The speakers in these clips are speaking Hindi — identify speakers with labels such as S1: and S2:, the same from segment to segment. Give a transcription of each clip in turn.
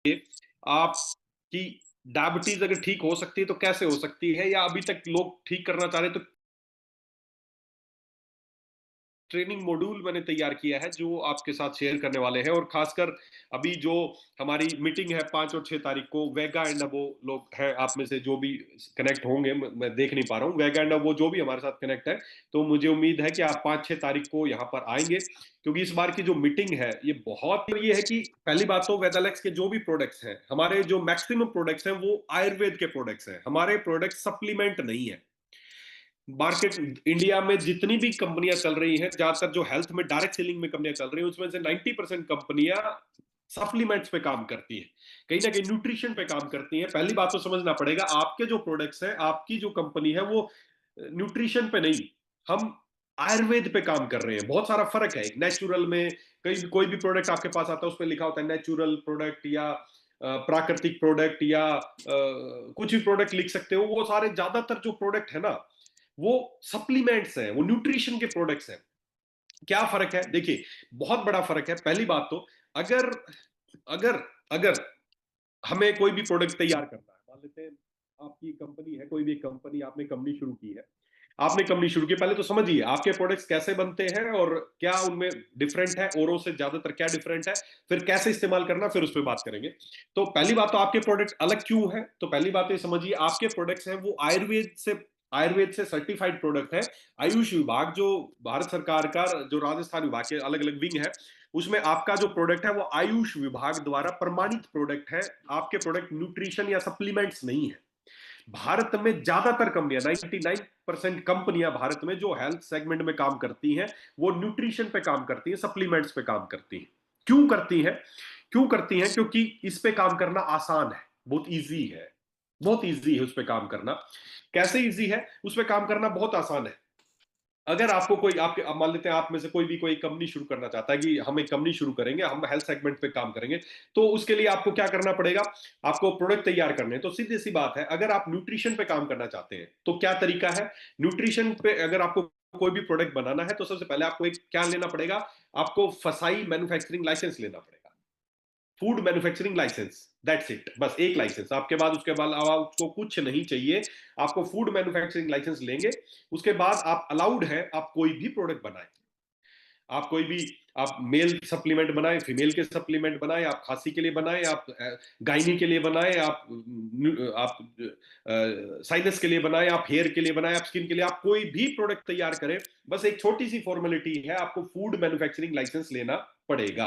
S1: आपकी डायबिटीज अगर ठीक हो सकती है तो कैसे हो सकती है, या अभी तक लोग ठीक करना चाह रहे हैं तो ट्रेनिंग मॉड्यूल मैंने तैयार किया है जो आपके साथ शेयर करने वाले हैं। और खासकर अभी जो हमारी मीटिंग है 5 और 6 तारीख को, वेगा एंड अबो लोग हैं आप में से जो भी कनेक्ट होंगे, मैं देख नहीं पा रहा हूँ, वेगा एंड अबो जो भी हमारे साथ कनेक्ट है, तो मुझे उम्मीद है कि आप 5-6 तारीख को यहाँ पर आएंगे, क्योंकि इस बार की जो मीटिंग है ये बहुत ये है कि पहली बात तो वेदालेक्स के जो भी प्रोडक्ट्स हैं, हमारे जो मैक्सिमम प्रोडक्ट्स हैं वो आयुर्वेद के प्रोडक्ट्स हैं, हमारे प्रोडक्ट सप्लीमेंट नहीं है। मार्केट इंडिया में जितनी भी कंपनियां चल रही हैं, ज्यादातर जो हेल्थ में डायरेक्ट सेलिंग में कंपनियां चल रही हैं, उसमें से 90% कंपनियां सप्लीमेंट्स पे काम करती हैं, कहीं ना कहीं न्यूट्रिशन पे काम करती हैं। पहली बात तो समझना पड़ेगा, आपके जो प्रोडक्ट्स हैं, आपकी जो कंपनी है, वो न्यूट्रिशन पे नहीं, हम आयुर्वेद पे काम कर रहे हैं। बहुत सारा फर्क है। एक नेचुरल में कहीं कोई भी प्रोडक्ट आपके पास आता है, उस पर लिखा होता है नेचुरल प्रोडक्ट या प्राकृतिक प्रोडक्ट या कुछ भी प्रोडक्ट लिख सकते हो। वो सारे ज्यादातर जो प्रोडक्ट है ना, वो सप्लीमेंट्स हैं, वो न्यूट्रिशन के प्रोडक्ट्स हैं। क्या फर्क है? देखिए, बहुत बड़ा फर्क है। पहली बात तो, अगर अगर अगर हमें कोई भी प्रोडक्ट तैयार करना है, मान लेते हैं आपकी कंपनी है, कोई भी कंपनी, आपने कंपनी शुरू की है, आपने कंपनी शुरू की, पहले तो समझिए आपके प्रोडक्ट्स कैसे बनते हैं और क्या उनमें डिफरेंट है, औरों से ज्यादातर क्या डिफरेंट है, फिर कैसे इस्तेमाल करना, फिर उस पर बात करेंगे। तो पहली बात तो, आपके प्रोडक्ट अलग क्यों है? तो पहली बात तो ये समझिए, आपके प्रोडक्ट्स हैं वो आयुर्वेद से सर्टिफाइड प्रोडक्ट है। आयुष विभाग, जो भारत सरकार का, जो राजस्थान विभाग के अलग अलग विंग है, उसमें आपका जो प्रोडक्ट है वो आयुष विभाग द्वारा प्रमाणित प्रोडक्ट है। आपके प्रोडक्ट न्यूट्रिशन या सप्लीमेंट्स नहीं है। भारत में ज्यादातर कंपनियां, 99% कंपनियां भारत में जो हेल्थ सेगमेंट में काम करती हैं, वो न्यूट्रिशन पे काम करती हैं, सप्लीमेंट्स पे काम करती हैं। क्यों करती हैं? क्यों करती हैं? क्योंकि इस पे काम करना आसान है, बहुत इजी है, बहुत इजी है उस पे काम करना। कैसे इजी है? उस पे काम करना बहुत आसान है। अगर आपको कोई, आपके, अब मान लेते हैं आप में से कोई भी कोई कंपनी शुरू करना चाहता है कि हम एक कंपनी शुरू करेंगे, हम हेल्थ सेगमेंट पे काम करेंगे, तो उसके लिए आपको क्या करना पड़ेगा? आपको प्रोडक्ट तैयार करने हैं। तो सीधी सी बात है, अगर आप न्यूट्रिशन पे काम करना चाहते हैं तो क्या तरीका है? न्यूट्रिशन पे अगर आपको कोई भी प्रोडक्ट बनाना है, तो सबसे पहले आपको एक क्या लेना पड़ेगा? आपको फसाई मैन्युफैक्चरिंग लाइसेंस लेना पड़ेगा, food manufacturing licence. That's it, बस एक लाइसेंस आपके बाद, उसके बाद आपको कुछ नहीं चाहिए। आपको फूड मैन्युफैक्चरिंग लाइसेंस लेंगे, उसके बाद आप अलाउड है आप कोई भी प्रोडक्ट बनाएं। आप कोई भी, आप मेल सप्लीमेंट बनाएं, फीमेल के सप्लीमेंट बनाएं, आप खांसी के लिए बनाएं, आप गायनी के लिए बनाएं, आप साइनस के लिए बनाएं, आप हेयर के लिए बनाएं, आप स्किन के लिए, आप कोई भी प्रोडक्ट तैयार करें, बस एक छोटी सी फॉर्मेलिटी है, आपको फूड मैन्युफैक्चरिंग लाइसेंस लेना पड़ेगा।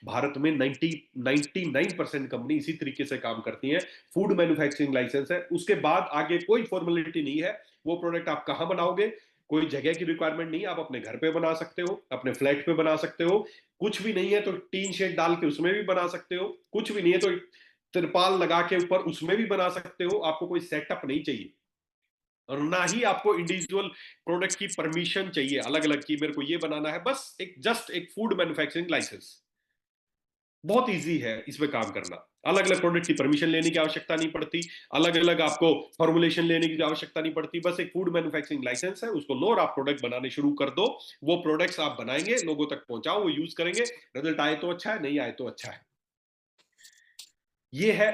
S1: भारत में 99% कंपनी इसी तरीके से काम करती हैं। फूड मैन्युफैक्चरिंग लाइसेंस है, उसके बाद आगे कोई फॉर्मेलिटी नहीं है। वो प्रोडक्ट आप कहां बनाओगे? कोई जगह की रिक्वायरमेंट नहीं है, आप अपने घर पे बना सकते हो, अपने फ्लैट पे बना सकते हो। कुछ भी नहीं है तो टीन शेड डाल के उसमें भी बना सकते हो। कुछ भी नहीं है तो तिरपाल लगा के ऊपर उसमें भी बना सकते हो। आपको कोई सेटअप नहीं चाहिए, और ना ही आपको इंडिविजुअल प्रोडक्ट की परमिशन चाहिए अलग अलग की, मेरे को ये बनाना है। बस एक, जस्ट एक फूड मैन्युफैक्चरिंग लाइसेंस। बहुत इजी है इस पे काम करना। अलग अलग प्रोडक्ट की परमिशन लेने की आवश्यकता नहीं पड़ती, अलग अलग आपको फॉर्मुलेशन लेने की आवश्यकता नहीं पड़ती। बस एक फूड मैन्युफैक्चरिंग लाइसेंस है, उसको लो और आप प्रोडक्ट बनाने शुरू कर दो। वो प्रोडक्ट्स आप बनाएंगे, लोगों तक पहुंचाओ, वो यूज करेंगे, रिजल्ट आए तो अच्छा है, नहीं आए तो अच्छा है। ये है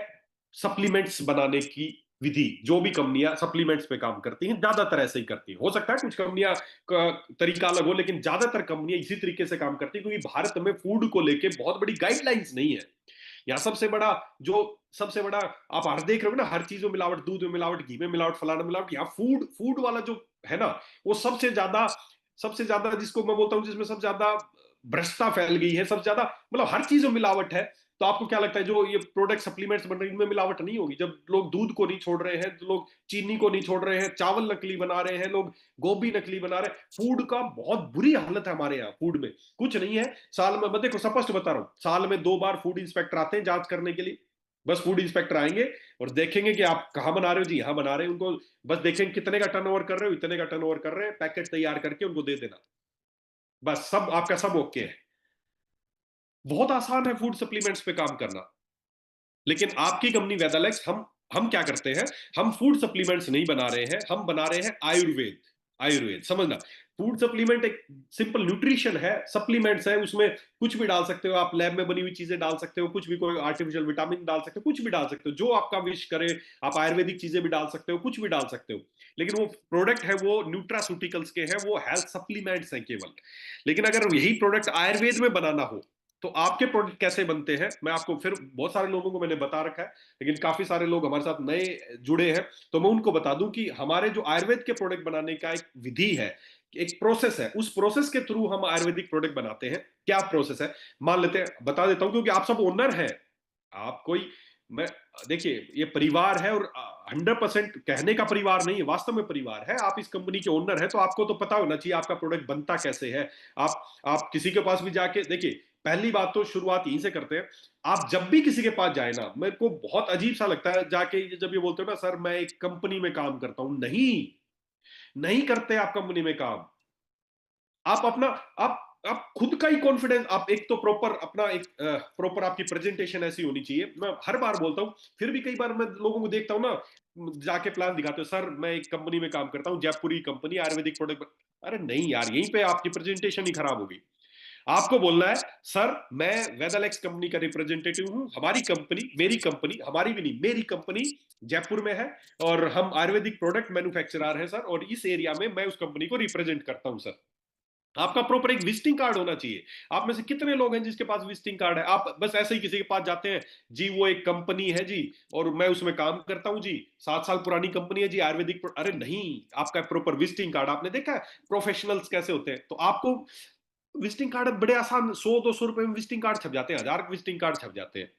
S1: सप्लीमेंट्स बनाने की विधि। जो भी कंपनियां सप्लीमेंट्स पे काम करती हैं, ज्यादातर ऐसे ही करती हैं। हो सकता है कुछ कंपनियां का तरीका अलग हो, लेकिन ज्यादातर कंपनियां इसी तरीके से काम करती हैं, क्योंकि भारत में फूड को लेके बहुत बड़ी गाइडलाइंस नहीं है। यहाँ सबसे बड़ा आप हर देख रहे हो ना, हर चीज में मिलावट, दूध में मिलावट, घी में मिलावट, फलाना मिलावट। यहाँ फूड फूड वाला जो है ना, वो सबसे ज्यादा जिसको मैं बोलता हूँ, जिसमें सबसे ज्यादा भ्रष्टता फैल गई है, सबसे ज्यादा, मतलब हर चीज में मिलावट है। तो आपको क्या लगता है जो ये प्रोडक्ट सप्लीमेंट्स बन रहे हैं, इनमें मिलावट नहीं होगी? जब लोग दूध को नहीं छोड़ रहे हैं, तो लोग चीनी को नहीं छोड़ रहे हैं, चावल नकली बना रहे हैं लोग, गोभी नकली बना रहे हैं। फूड का बहुत बुरी हालत है हमारे यहाँ फूड में। कुछ नहीं है, साल में, मैं देखो स्पष्ट बता रहा हूँ, साल में 2 बार फूड इंस्पेक्टर आते हैं जांच करने के लिए। बस फूड इंस्पेक्टर आएंगे और देखेंगे कि आप कहाँ बना रहे हो, जी यहाँ बना रहे हैं, उनको बस देखेंगे कितने का टर्नओवर कर रहे हो, इतने का टर्नओवर कर रहे हैं, पैकेट तैयार करके उनको दे देना। बस सब आपका सब ओके है। बहुत आसान है फूड सप्लीमेंट्स पे काम करना। लेकिन आपकी कंपनी वेदालेक्स, हम क्या करते हैं? हम फूड सप्लीमेंट्स नहीं बना रहे हैं, हम बना रहे हैं आयुर्वेद। आयुर्वेद समझना, फूड सप्लीमेंट एक सिंपल न्यूट्रिशन है, सप्लीमेंट्स है, उसमें कुछ भी डाल सकते हो आप, लैब में बनी हुई चीजें डाल सकते हो, कुछ भी, कोई आर्टिफिशियल विटामिन डाल सकते हो, कुछ भी डाल सकते हो जो आपका विश करे। आप आयुर्वेदिक चीजें भी डाल सकते हो, कुछ भी डाल सकते हो, लेकिन वो प्रोडक्ट है वो न्यूट्रास्यूटिकल्स के हैं, वो हेल्थ सप्लीमेंट्स हैं केवल। लेकिन अगर यही प्रोडक्ट आयुर्वेद में बनाना हो तो आपके प्रोडक्ट कैसे बनते हैं, मैं आपको फिर, बहुत सारे लोगों को मैंने बता रखा है, लेकिन काफी सारे लोग हमारे साथ नए जुड़े हैं, तो मैं उनको बता दूं कि हमारे जो आयुर्वेद के प्रोडक्ट बनाने का एक विधि है, एक प्रोसेस है, उस प्रोसेस के थ्रू हम आयुर्वेदिक प्रोडक्ट बनाते हैं। क्या प्रोसेस है, मान लेते हैं, बता देता हूं, क्योंकि आप सब ओनर हैं, आप कोई, मैं, देखिए ये परिवार है, और 100% कहने का परिवार नहीं है, वास्तव में परिवार है। आप इस कंपनी के ओनर है, तो आपको तो पता होना चाहिए आपका प्रोडक्ट बनता कैसे है। आप किसी के पास भी जाके देखिए, पहली बात तो शुरुआत यहीं से करते हैं। आप जब भी किसी के पास जाए ना, मेरे को बहुत अजीब सा लगता है जाके जब ये बोलते हो ना, सर मैं एक कंपनी में काम करता हूं, नहीं, नहीं करते आप कंपनी में काम। आप अपना, आप खुद का ही कॉन्फिडेंस, आप एक तो प्रॉपर अपना एक प्रॉपर आपकी प्रेजेंटेशन ऐसी होनी चाहिए। मैं हर बार बोलता हूं, फिर भी कई बार मैं लोगों को देखता हूं ना, जाके प्लान दिखाते हो, सर मैं एक कंपनी में काम करता हूं, जयपुरी कंपनी, आयुर्वेदिक प्रोडक्ट। अरे नहीं यार, यहीं पे आपकी प्रेजेंटेशन ही खराब होगी। आपको बोलना है, सर मैं वेदालेक्स कंपनी का रिप्रेजेंटेटिव हूं, हमारी कंपनी, मेरी कंपनी, हमारी भी नहीं, मेरी कंपनी जयपुर में है, और हम आयुर्वेदिक प्रोडक्ट मैन्युफैक्चरर हैं सर, और इस एरिया में मैं उस कंपनी को रिप्रेजेंट करता हूं सर। आपका प्रॉपर एक विजिटिंग कार्ड होना चाहिए। आप में से कितने लोग हैं जिसके पास विजिटिंग कार्ड है? आप बस ऐसे ही किसी के पास जाते हैं, जी वो एक कंपनी है जी, और मैं उसमें काम करता हूं जी, 7 साल पुरानी कंपनी है जी, आयुर्वेदिक अरे नहीं, आपका प्रॉपर विजिटिंग कार्ड, आपने देखा है प्रोफेशनल्स कैसे होते हैं, तो आपको विजिटिंग कार्ड बड़े आसान, 100-200 रुपए में विजिटिंग कार्ड छप जाते हैं, 1000 विजिटिंग कार्ड छप जाते हैं।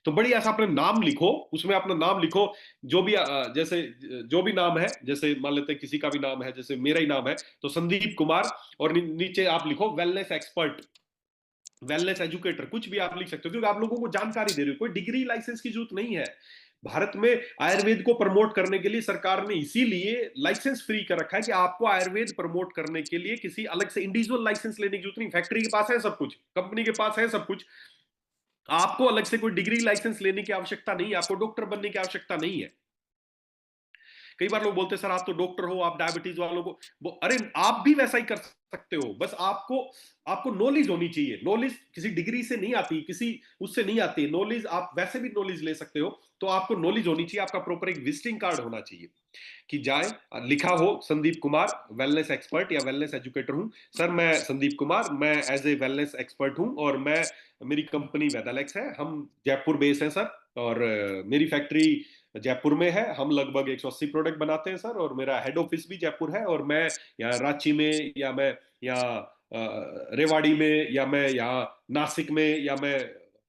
S1: तो बड़ी ऐसा अपने नाम लिखो, उसमें अपना नाम लिखो, जो भी जैसे जो भी नाम है, जैसे मान लेते हैं किसी का भी नाम है, जैसे मेरा ही नाम है, तो संदीप कुमार, और नीचे आप लिखो वेलनेस एक्सपर्ट, वेलनेस एजुकेटर, कुछ भी आप लिख सकते हो, क्योंकि आप लोगों को जानकारी दे रहे हो, कोई डिग्री लाइसेंस की जरूरत नहीं है। भारत में आयुर्वेद को प्रमोट करने के लिए सरकार ने इसीलिए लाइसेंस फ्री कर रखा है कि आपको आयुर्वेद प्रमोट करने के लिए किसी अलग से इंडिविजुअल लाइसेंस लेने की जरूरत नहीं। फैक्ट्री के पास है सब कुछ, कंपनी के पास है सब कुछ, आपको अलग से कोई डिग्री लाइसेंस लेने की आवश्यकता नहीं है, आपको डॉक्टर बनने की आवश्यकता नहीं है। कई बार लोग बोलते हैं, सर आप तो डॉक्टर हो, आप डायबिटीज वालों को, अरे आप भी वैसा ही कर सकते हो, बस आपको, आपको नॉलेज होनी चाहिए। नॉलेज किसी डिग्री से नहीं आती, किसी उससे नहीं आती नॉलेज, आप वैसे भी नॉलेज ले सकते हो। तो आपको नॉलेज होनी चाहिए, आपका प्रॉपर एक विजिटिंग कार्ड होना चाहिए, कि जाए, लिखा हो संदीप कुमार वेलनेस एक्सपर्ट या वेलनेस एजुकेटर हूं, सर मैं संदीप कुमार, मैं एज ए वेलनेस एक्सपर्ट हूं, और मैं, मेरी कंपनी वेदालेक्स है, हम जयपुर बेस है सर, और मेरी फैक्ट्री जयपुर में है, हम लगभग 180 प्रोडक्ट बनाते हैं सर, और मेरा हेड ऑफिस भी जयपुर है, और मैं यहाँ रांची में, या मैं यहाँ रेवाड़ी में, या मैं यहाँ नासिक में, या मैं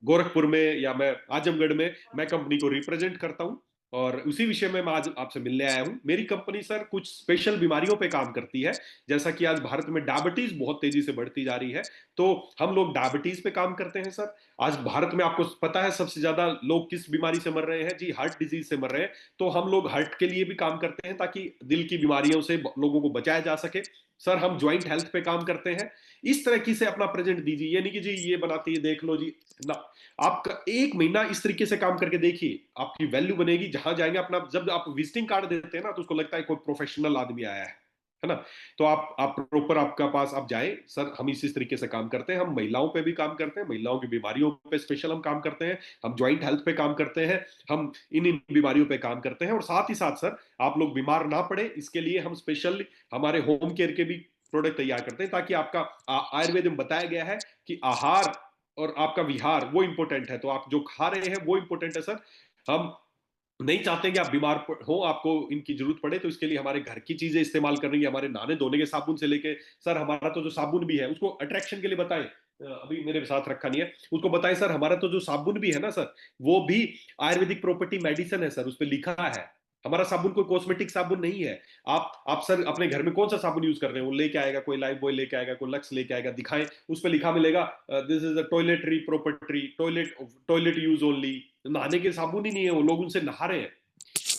S1: गोरखपुर में, या मैं आजमगढ़ में, मैं कंपनी को रिप्रेजेंट करता हूँ। और उसी विषय में मैं आज आपसे मिलने आया हूं। मेरी कंपनी सर कुछ स्पेशल बीमारियों पे काम करती है, जैसा कि आज भारत में डायबिटीज बहुत तेजी से बढ़ती जा रही है, तो हम लोग डायबिटीज पे काम करते हैं सर। आज भारत में आपको पता है सबसे ज्यादा लोग किस बीमारी से मर रहे हैं जी, हार्ट डिजीज से मर रहे हैं, तो हम लोग हार्ट के लिए भी काम करते हैं, ताकि दिल की बीमारियों से लोगों को बचाया जा सके। सर हम ज्वाइंट हेल्थ पे काम करते हैं। इस तरह की से अपना प्रेजेंट दीजिए, ये नहीं कि जी ये बनाती है देख लो जी, ना, आपका एक महीना इस तरीके से काम करके देखिए, आपकी वैल्यू बनेगी। जहां जाएंगे अपना, जब आप विजिटिंग कार्ड देते हैं ना, तो उसको लगता है कोई प्रोफेशनल आदमी आया है ना। तो आप प्रॉपर, आपका पास आप जाए, सर हम इस तरीके से काम करते हैं, हम महिलाओं पे भी काम करते हैं, महिलाओं की बीमारियों पे स्पेशल हम काम करते हैं, हम ज्वाइंट हेल्थ पे काम करते हैं, हम इन बीमारियों पे काम करते हैं, और साथ ही साथ सर आप लोग बीमार ना पड़े इसके लिए हम स्पेशल हमारे होम केयर के भी प्रोडक्ट तैयार करते हैं, ताकि आपका, आयुर्वेद में बताया गया है कि आहार और आपका विहार वो इंपॉर्टेंट है, तो आप जो खा रहे हैं वो इंपॉर्टेंट है सर। हम नहीं चाहते कि आप बीमार हो, आपको इनकी जरूरत पड़े, तो इसके लिए हमारे घर की चीजें इस्तेमाल करनी है, हमारे नहाने धोने के साबुन से लेके, सर हमारा तो जो साबुन भी है उसको अट्रैक्शन के लिए बताएं, अभी मेरे साथ रखा नहीं है, उसको बताएं सर, हमारा तो जो साबुन भी है ना सर, वो भी आयुर्वेदिक प्रॉपर्टी मेडिसिन है सर, उस पर लिखा है। हमारा साबुन कोई कॉस्मेटिक साबुन नहीं है। आप सर अपने घर में कौन सा साबुन यूज कर रहे हैं, वो लेके आएगा, कोई लाइफ बॉय लेके आएगा, कोई लक्स लेके आएगा, दिखाएं, उस पर लिखा मिलेगा this is a toiletry property, toilet, toilet use only. नहाने के साबुन ही नहीं है, वो लोग उनसे नहा रहे हैं।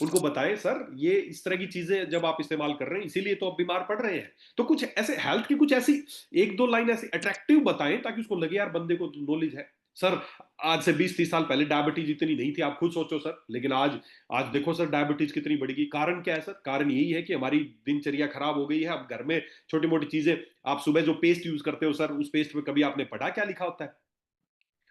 S1: उनको बताएं सर ये इस तरह की चीजें जब आप इस्तेमाल कर रहे हैं, इसीलिए तो आप बीमार पड़ रहे हैं। तो कुछ ऐसे हेल्थ की कुछ ऐसी 1-2 लाइन ऐसी अट्रैक्टिव बताएं, ताकि उसको लगे यार बंदे को नॉलेज है। सर आज से 20-30 साल पहले डायबिटीज इतनी नहीं थी, आप खुद सोचो सर। लेकिन आज आज देखो सर, डायबिटीज कितनी बढ़ गई। कारण क्या है सर? कारण यही है कि हमारी दिनचर्या खराब हो गई है। अब घर में छोटी मोटी चीजें, आप सुबह जो पेस्ट यूज करते हो सर, उस पेस्ट में कभी आपने पढ़ा क्या लिखा होता है?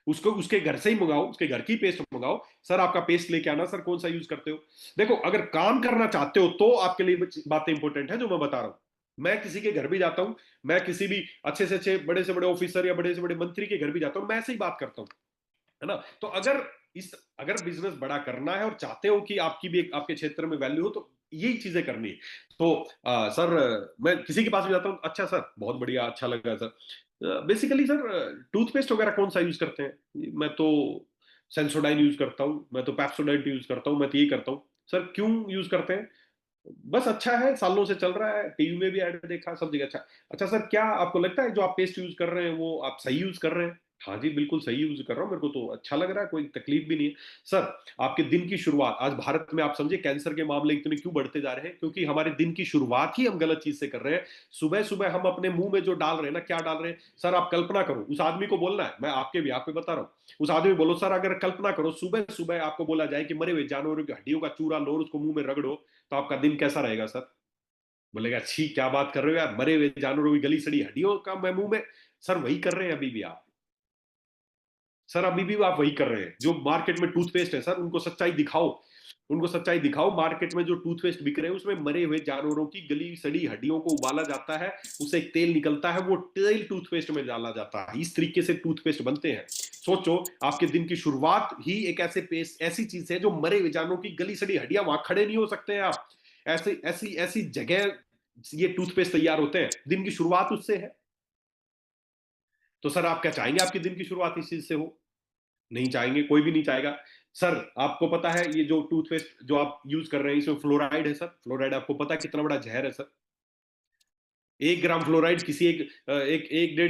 S1: उसको उसके घर से ही मंगाओ, उसके घर की पेस्ट मंगाओ। सर आपका पेस्ट लेके आना, सर कौन सा यूज करते हो? देखो, अगर काम करना चाहते हो तो आपके लिए बातें इंपॉर्टेंट है जो मैं बता रहा हूं। मैं किसी के घर भी जाता हूं, मैं किसी भी अच्छे से बड़े ऑफिसर या बड़े से बड़े मंत्री के घर भी जाता हूं, मैं ऐसे ही बात करता हूं, है ना? तो अगर बिजनेस बड़ा करना है और चाहते हो कि आपकी भी आपके क्षेत्र में वैल्यू हो, तो यही चीजें करनी है। तो सर, मैं किसी के पास भी जाता हूँ, अच्छा सर बहुत बढ़िया, अच्छा लगा सर। बेसिकली सर, टूथपेस्ट वगैरह कौन सा यूज करते हैं? मैं तो सेंसोडाइन यूज करता हूँ, मैं तो पैप्सोडेंट यूज करता हूँ, मैं तो यही करता हूँ। सर क्यों यूज करते हैं? बस अच्छा है, सालों से चल रहा है, टीवी में भी ऐड देखा, सब जगह अच्छा। अच्छा सर, क्या आपको लगता है जो आप पेस्ट यूज कर रहे हैं वो आप सही यूज कर रहे हैं? हाँ जी, बिल्कुल सही यूज कर रहा हूँ, मेरे को तो अच्छा लग रहा है, कोई तकलीफ भी नहीं है। सर, आपके दिन की शुरुआत, आज भारत में आप समझे कैंसर के मामले इतने क्यों बढ़ते जा रहे हैं? क्योंकि हमारे दिन की शुरुआत ही हम गलत चीज से कर रहे हैं। सुबह सुबह हम अपने मुंह में जो डाल रहे हैं ना, क्या डाल रहे हैं सर? आप कल्पना करो, उस आदमी को बोलना है, मैं आपके भी आप पे बता रहा हूँ। उस आदमी को बोलो, सर अगर कल्पना करो सुबह सुबह आपको बोला जाए कि मरे हुए जानवरों की हड्डियों का चूरा लो और उसको मुंह में रगड़ो, तो आपका दिन कैसा रहेगा सर? बोलेगा, छी क्या बात कर रहे हो यार, मरे हुए जानवरों की गली सड़ी हड्डियों का मैं मुंह में। सर वही कर रहे हैं अभी भी आप। सर अभी भी आप वही कर रहे हैं। जो मार्केट में टूथपेस्ट है सर, उनको सच्चाई दिखाओ। उनको सच्चाई दिखाओ, मार्केट में जो टूथपेस्ट बिक रहे हैं उसमें मरे हुए जानवरों की गली सड़ी हड्डियों को उबाला जाता है, उससे एक तेल निकलता है, वो तेल टूथपेस्ट में डाला जाता है। इस तरीके से टूथपेस्ट बनते हैं। सोचो, आपके दिन की शुरुआत ही एक ऐसे पेस्ट, ऐसी चीज है जो मरे हुए जानवरों की गली सड़ी हड्डियां, वहां खड़े नहीं हो सकते हैं आप। ऐसी ऐसी ऐसी जगह ये टूथपेस्ट तैयार होते हैं, दिन की शुरुआत उससे है। तो सर आप क्या चाहेंगे आपके दिन की शुरुआत इस चीज से हो? नहीं चाहेंगे, कोई भी नहीं चाहेगा। सर आपको पता है ये जो टूथपेस्ट जो आप यूज कर रहे हैं इसमें फ्लोराइड है सर। फ्लोराइड आपको पता है कितना बड़ा जहर है सर? 1 ग्राम फ्लोराइड किसी एक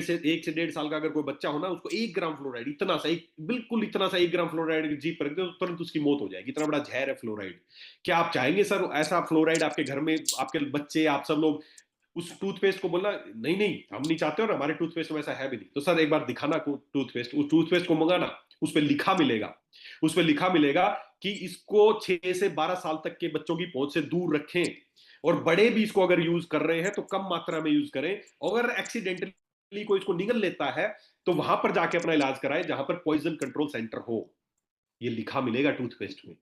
S1: से 1.5 साल का अगर कोई बच्चा हो ना, उसको 1 ग्राम फ्लोराइड, इतना सा एक, बिल्कुल इतना सा 1 ग्राम फ्लोराइड जीभ पर रख दो, तुरंत उसकी मौत हो जाएगी। इतना बड़ा जहर है फ्लोराइड। क्या आप चाहेंगे सर ऐसा फ्लोराइड आपके घर में, आपके बच्चे, आप सब लोग उस टूथपेस्ट को बोलना नहीं नहीं हम नहीं चाहते और हमारे टूथपेस्ट में ऐसा है भी नहीं? तो सर एक बार दिखाना टूथपेस्ट, उस टूथपेस्ट को मंगाना, उस पर लिखा मिलेगा, उस पर लिखा मिलेगा कि इसको 6 से 12 साल तक के बच्चों की पहुंच से दूर रखें, और बड़े भी इसको अगर यूज कर रहे हैं तो कम मात्रा में यूज करें। और अगर एक्सीडेंटली कोई इसको निगल लेता है तो वहां पर जाके अपना इलाज कराएं जहां पर पॉइजन कंट्रोल सेंटर हो। ये लिखा मिलेगा टूथपेस्ट में।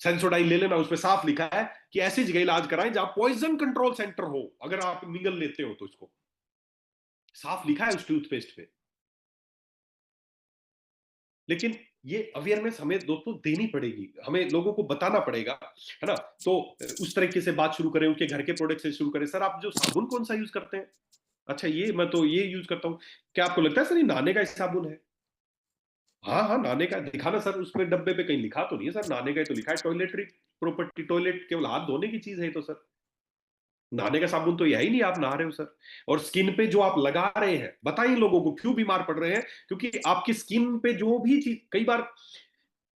S1: सेंसोडाइन ले लेना, उसमें साफ लिखा है कि ऐसी जगह इलाज कराएं जहां पॉइजन कंट्रोल सेंटर हो, अगर आप निगल लेते हो तो इसको, साफ लिखा है उस टूथपेस्ट पे। लेकिन ये अवेयरनेस हमें दोस्तों देनी पड़ेगी, हमें लोगों को बताना पड़ेगा, है ना? तो उस तरीके से बात शुरू करें, उनके घर के प्रोडक्ट से शुरू करें। सर आप जो साबुन कौन सा यूज करते हैं? अच्छा, ये मैं तो ये यूज करता हूँ। क्या आपको लगता है सर ये नहाने का साबुन है? हाँ हाँ, नहाने का दिखाना सर, उसमें डब्बे पे कहीं लिखा तो नहीं है सर, नहाने का ही तो लिखा है, टॉयलेटरी प्रॉपर्टी, टॉयलेट केवल हाथ धोने की चीज है तो सर। नहाने का साबुन तो यही नहीं, आप नहा रहे हो सर। और स्किन पे जो आप लगा रहे हैं, बताइए लोगों को क्यों बीमार पड़ रहे हैं? क्योंकि आपकी स्किन पे जो भी चीज, कई बार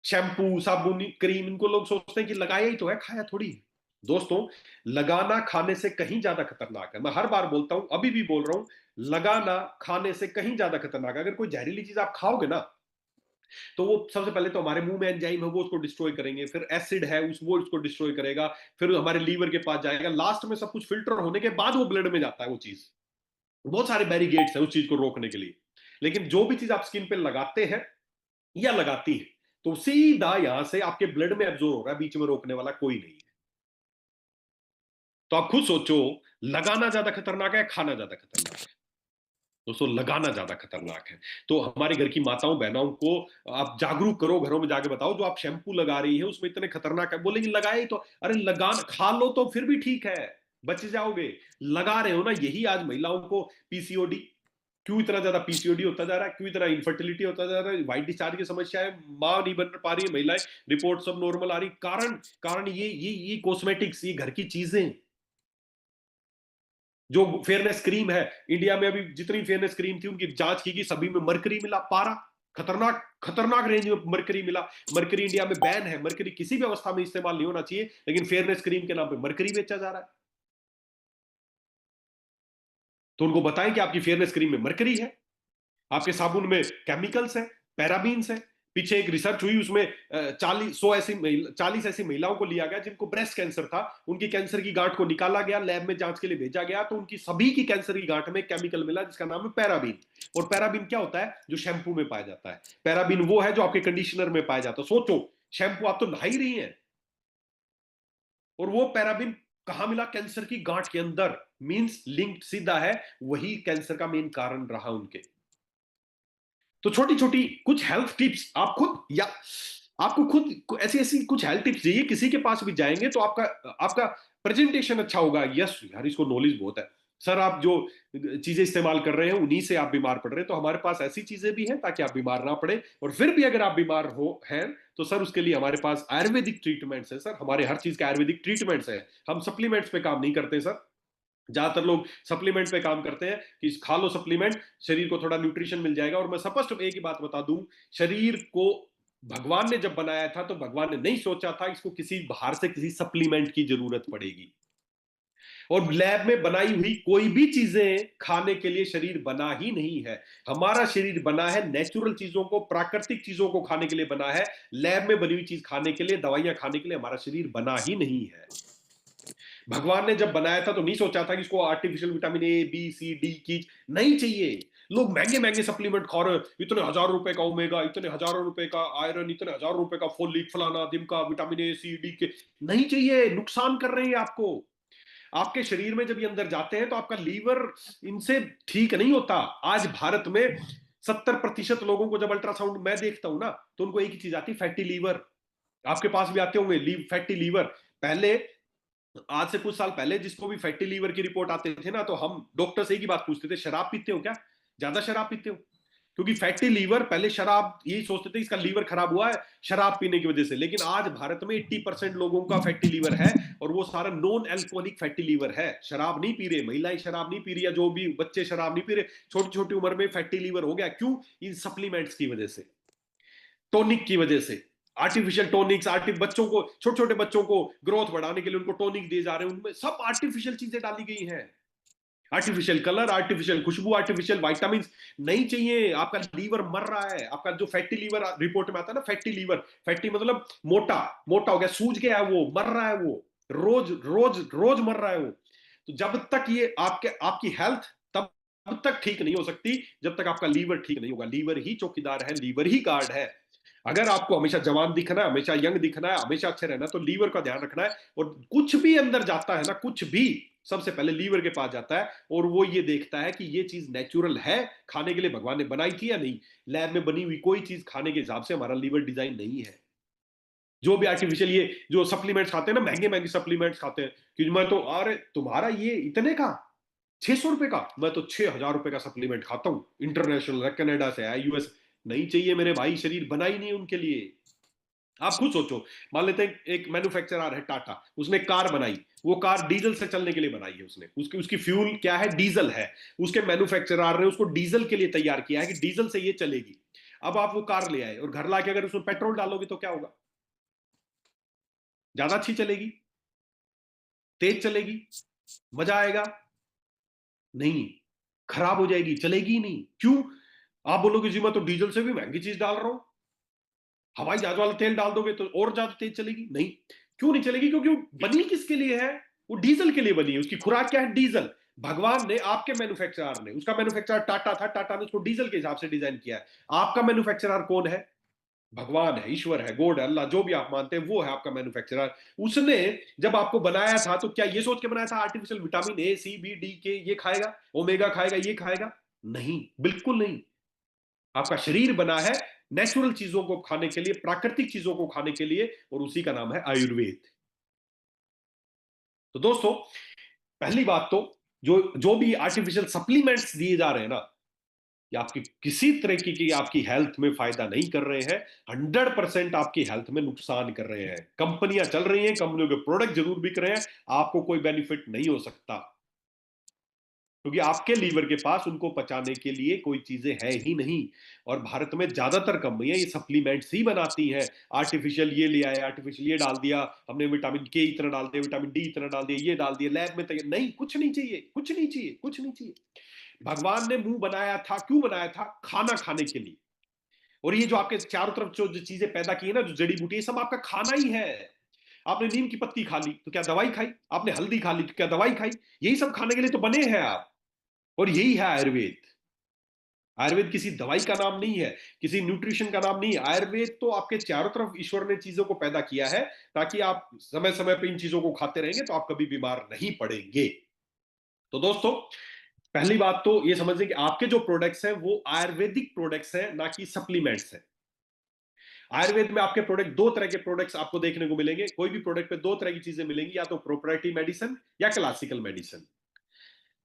S1: शैम्पू, साबुन, क्रीम, इनको लोग सोचते हैं कि लगाया ही तो है, खाया थोड़ी है। दोस्तों, लगाना खाने से कहीं ज्यादा खतरनाक है। मैं हर बार बोलता हूं, अभी भी बोल रहा हूं, लगाना खाने से कहीं ज्यादा खतरनाक है। अगर कोई जहरीली चीज आप खाओगे ना, तो वो सबसे पहले तो हमारे मुंह में एंजाइम है वो उसको डिस्ट्रॉय करेंगे, फिर एसिड है वो उसको डिस्ट्रॉय करेगा, फिर हमारे लीवर के पास जाएगा, लास्ट में सब कुछ फिल्टर होने के बाद वो ब्लड में जाता है वो चीज। बहुत सारे बैरिगेट्स है उस चीज को रोकने के लिए। लेकिन जो भी चीज आप स्किन पे लगाते हैं या लगाती है, तो सीधा यहां से आपके ब्लड में एब्जॉर्ब हो रहा है, बीच में रोकने वाला कोई नहीं है। तो आप खुद सोचो, लगाना ज्यादा खतरनाक है, खाना ज्यादा खतरनाक है? दोस्तों, लगाना ज्यादा खतरनाक है। तो हमारे घर की माताओं बहनों को आप जागरूक करो, घरों में जाके बताओ, जो आप शैम्पू लगा रही है उसमें इतने खतरनाक है, बोलेंगे लगाए ही तो, अरे लगा खा लो तो फिर भी ठीक है, बच जाओगे। लगा रहे हो ना, यही आज महिलाओं को पीसीओडी, क्यों इतना ज्यादा पीसीओडी होता जा रहा है, क्यों इतना इनफर्टिलिटी होता जा रहा है, व्हाइट डिस्चार्ज की समस्या है, मां नहीं बन पा रही है महिलाएं, रिपोर्ट सब नॉर्मल आ रही, कारण कारण ये कॉस्मेटिक्स, ये घर की चीजें। जो फेयरनेस क्रीम है, इंडिया में अभी जितनी फेयरनेस क्रीम थी उनकी जांच की गई, सभी में मरकरी मिला, पारा, खतरनाक खतरनाक रेंज में मरकरी मिला। मरकरी इंडिया में बैन है, मरकरी किसी भी अवस्था में इस्तेमाल नहीं होना चाहिए, लेकिन फेयरनेस क्रीम के नाम पे मरकरी बेचा जा रहा है। तो उनको बताएं कि आपकी फेयरनेस क्रीम में मरकरी है। आपके साबुन में केमिकल्स है, पैराबीन्स है। पीछे एक रिसर्च हुई, उसमें 40 ऐसी महिलाओं को लिया गया जिनको ब्रेस्ट कैंसर था, उनकी कैंसर की गांठ को निकाला गया, लैब में जांच के लिए भेजा गया, तो उनकी सभी की कैंसर की गांठ में केमिकल मिला जिसका नाम है पैराबीन। और पैराबीन क्या होता है? जो शैंपू में पाया जाता है। पैराबीन वो है जो आपके कंडीशनर में पाया जाता है। सोचो, शैंपू आप तो नहा ही रही है, और वो पैराबीन कहां मिला? कैंसर की गांठ के अंदर। मींस लिंक सीधा है, वही कैंसर का मेन कारण रहा उनके। तो छोटी छोटी कुछ हेल्थ टिप्स आप खुद, या आपको खुद ऐसी ऐसी कुछ हेल्थ टिप्स चाहिए, किसी के पास भी जाएंगे तो आपका आपका प्रेजेंटेशन अच्छा होगा। यस यार, इसको नॉलेज बहुत है सर, आप जो चीजें इस्तेमाल कर रहे हैं उन्हीं से आप बीमार पड़ रहे हैं, तो हमारे पास ऐसी चीजें भी हैं ताकि आप बीमार ना पड़े। और फिर भी अगर आप बीमार हो हैं तो सर उसके लिए हमारे पास आयुर्वेदिक ट्रीटमेंट्स है सर, हमारे हर चीज के आयुर्वेदिक ट्रीटमेंट्स है। हम सप्लीमेंट्स पे काम नहीं करते सर। ज्यादातर लोग सप्लीमेंट पे काम करते हैं कि खा लो सप्लीमेंट, शरीर को थोड़ा न्यूट्रिशन मिल जाएगा। और मैं स्पष्ट एक ही बात बता दूं, शरीर को भगवान ने जब बनाया था तो भगवान ने नहीं सोचा था इसको किसी बाहर से किसी सप्लीमेंट की जरूरत पड़ेगी। और लैब में बनाई हुई कोई भी चीजें खाने के लिए शरीर बना ही नहीं है। हमारा शरीर बना है नेचुरल चीजों को, प्राकृतिक चीजों को खाने के लिए बना है। लैब में बनी हुई चीज खाने के लिए, दवाइयां खाने के लिए हमारा शरीर बना ही नहीं है। भगवान ने जब बनाया था तो नहीं सोचा था कि इसको artificial vitamin A B C D की नहीं चाहिए। लोग महंगे महंगे सप्लीमेंट खा रहे हैं, इतने हजारों रुपए का ओमेगा, इतने हजारों रुपए का आयरन, इतने हजारों रुपए का फोलिक, फलाना दिमका, विटामिन ए सी डी के। नहीं चाहिए, नुकसान कर रहे हैं आपको। आपके शरीर में जब ये अंदर जाते हैं तो आपका लीवर इनसे ठीक नहीं होता। आज भारत में 70% लोगों को जब अल्ट्रासाउंड मैं देखता हूं ना, तो उनको एक ही चीज आती है, फैटी लीवर। आपके पास भी आते होंगे फैटी लीवर। पहले, आज से कुछ साल पहले जिसको भी फैटी लीवर की रिपोर्ट आते थे ना, तो हम डॉक्टर से एक ही बात पूछते थे, शराब पीते हो क्या? ज्यादा शराब पीते हो? क्योंकि फैटी लीवर, पहले शराब यही सोचते थे इसका लीवर खराब हुआ है शराब पीने की वजह से, लेकिन आज भारत में 80% लोगों का फैटी लीवर है। और वो सारा नॉन एल्कोहलिक फैटी लीवर है। शराब नहीं पी रहे, महिलाएं शराब नहीं पी रही, या जो भी बच्चे शराब नहीं पी रहे, छोटी छोटी उम्र में फैटी लीवर हो गया। क्यों? इन सप्लीमेंट्स की वजह से, टोनिक की वजह से। आर्टिफिशियल टोनिक्स, बच्चों को, छोटे छोटे बच्चों को ग्रोथ बढ़ाने के लिए उनको टोनिक दिए जा रहे हैं, उनमें सब आर्टिफिशियल चीजें डाली गई हैं। आर्टिफिशियल कलर, आर्टिफिशियल खुशबू, आर्टिफिशियल वाइटामिन। नहीं चाहिए। आपका लीवर मर रहा है। आपका जो फैटी लीवर रिपोर्ट में आता है ना, फैटी लीवर, फैटी मतलब मोटा, मोटा हो गया, सूज गया है, वो मर रहा है, वो रोज रोज रोज मर रहा है वो। तो जब तक ये आपकी हेल्थ तब तक ठीक नहीं हो सकती जब तक आपका लीवर ठीक नहीं होगा। लीवर ही चौकीदार है, लीवर ही गार्ड है। अगर आपको हमेशा जवान दिखना है, हमेशा यंग दिखना है, हमेशा अच्छे रहना है, तो लीवर का ध्यान रखना है। और कुछ भी अंदर जाता है ना, कुछ भी सबसे पहले लीवर के पास जाता है, और वो ये देखता है कि ये चीज नेचुरल है, खाने के लिए भगवान ने बनाई थी या नहीं। लैब में बनी हुई कोई चीज खाने के हिसाब से हमारा लीवर डिजाइन नहीं है। जो भी आर्टिफिशियल ये जो सप्लीमेंट्स खाते हैं ना, महंगे महंगे सप्लीमेंट्स खाते हैं, कि मैं तो, अरे तुम्हारा ये इतने का, 600 रुपए का, मैं तो 6000 रुपए का सप्लीमेंट खाता हूँ, इंटरनेशनल है, कनाडा से है, यूएस। नहीं चाहिए मेरे भाई, शरीर बना ही नहीं उनके लिए। आप खुद सोचो, मान लेते हैं एक मैन्युफैक्चरर है टाटा, उसने कार बनाई। वो कार डीजल से चलने के लिए बनाई है उसने, उसकी उसकी फ्यूल क्या है? डीजल है। उसके मैन्युफैक्चरर ने उसको डीजल के लिए तैयार किया है कि डीजल से ये चलेगी। अब आप वो कार ले आए और घर लाके अगर उसमें पेट्रोल डालोगे तो क्या होगा? ज्यादा अच्छी चलेगी? तेज चलेगी? मजा आएगा? नहीं, खराब हो जाएगी, चलेगी ही नहीं। क्यों? आप बोलोगे जी मैं तो डीजल से भी महंगी चीज डाल रहा हूं, हवाई जहाज वाला तेल डाल दोगे तो और ज्यादा तेज चलेगी। नहीं। क्यों नहीं चलेगी? क्योंकि वो बनी किसके लिए है? वो डीजल के लिए बनी है। उसकी खुराक क्या है? डीजल। भगवान ने, आपके मैन्युफैक्चरर ने, उसका मैन्युफैक्चरर टाटा था, टाटा ने उसको डीजल के हिसाब से डिजाइन किया है। आपका मैन्युफैक्चरर कौन है? भगवान है, ईश्वर है, गॉड है, अल्लाह, जो भी आप मानते हैं वो है आपका मैन्युफैक्चरर। उसने जब आपको बनाया था तो क्या ये सोच के बनाया था artificial vitamin A C B D के ये खाएगा, ओमेगा खाएगा, ये खाएगा? नहीं, बिल्कुल नहीं। आपका शरीर बना है नेचुरल चीजों को खाने के लिए, प्राकृतिक चीजों को खाने के लिए, और उसी का नाम है आयुर्वेद। तो दोस्तों, पहली बात तो, जो जो भी आर्टिफिशियल सप्लीमेंट्स दिए जा रहे हैं ना, ये आपकी किसी तरह की आपकी हेल्थ में फायदा नहीं कर रहे हैं। 100% आपकी हेल्थ में नुकसान कर रहे हैं। कंपनियां चल रही हैं, कंपनियों के प्रोडक्ट जरूर बिक रहे हैं, आपको कोई बेनिफिट नहीं हो सकता, क्योंकि आपके लीवर के पास उनको पचाने के लिए कोई चीजें है ही नहीं। और भारत में ज्यादातर कंपनियां ये सप्लीमेंट्स ही बनाती हैं। आर्टिफिशियल ये ले आए, आर्टिफिशियल ये डाल दिया हमने, विटामिन के इतना डाल दिया, विटामिन डी इतना डाल दिया, ये डाल दिया, लैब में तैयार। नहीं, कुछ नहीं चाहिए, कुछ नहीं चाहिए, कुछ नहीं चाहिए। भगवान ने मुंह बनाया था, क्यों बनाया था? खाना खाने के लिए। और ये जो आपके चारों तरफ जो जो चीजें पैदा की है ना, जो जड़ी बूटी, ये सब आपका खाना ही है। आपने नीम की पत्ती खा ली तो क्या दवाई खाई? आपने हल्दी खा ली तो क्या दवाई खाई? यही सब खाने के लिए तो बने हैं आप। और यही है आयुर्वेद। आयुर्वेद किसी दवाई का नाम नहीं है, किसी न्यूट्रिशन का नाम नहीं है। आयुर्वेद तो आपके चारों तरफ ईश्वर ने चीजों को पैदा किया है, ताकि आप समय समय पर इन चीजों को खाते रहेंगे तो आप कभी बीमार नहीं पड़ेंगे। तो दोस्तों, पहली बात तो ये समझ लें कि आपके जो प्रोडक्ट्स हैं वो आयुर्वेदिक प्रोडक्ट्स हैं, ना कि सप्लीमेंट्स हैं। आयुर्वेद में आपके प्रोडक्ट, दो तरह के प्रोडक्ट्स आपको देखने को मिलेंगे। कोई भी प्रोडक्ट पे दो तरह की चीजें मिलेंगी, या तो प्रोप्राइटरी मेडिसिन या क्लासिकल मेडिसिन।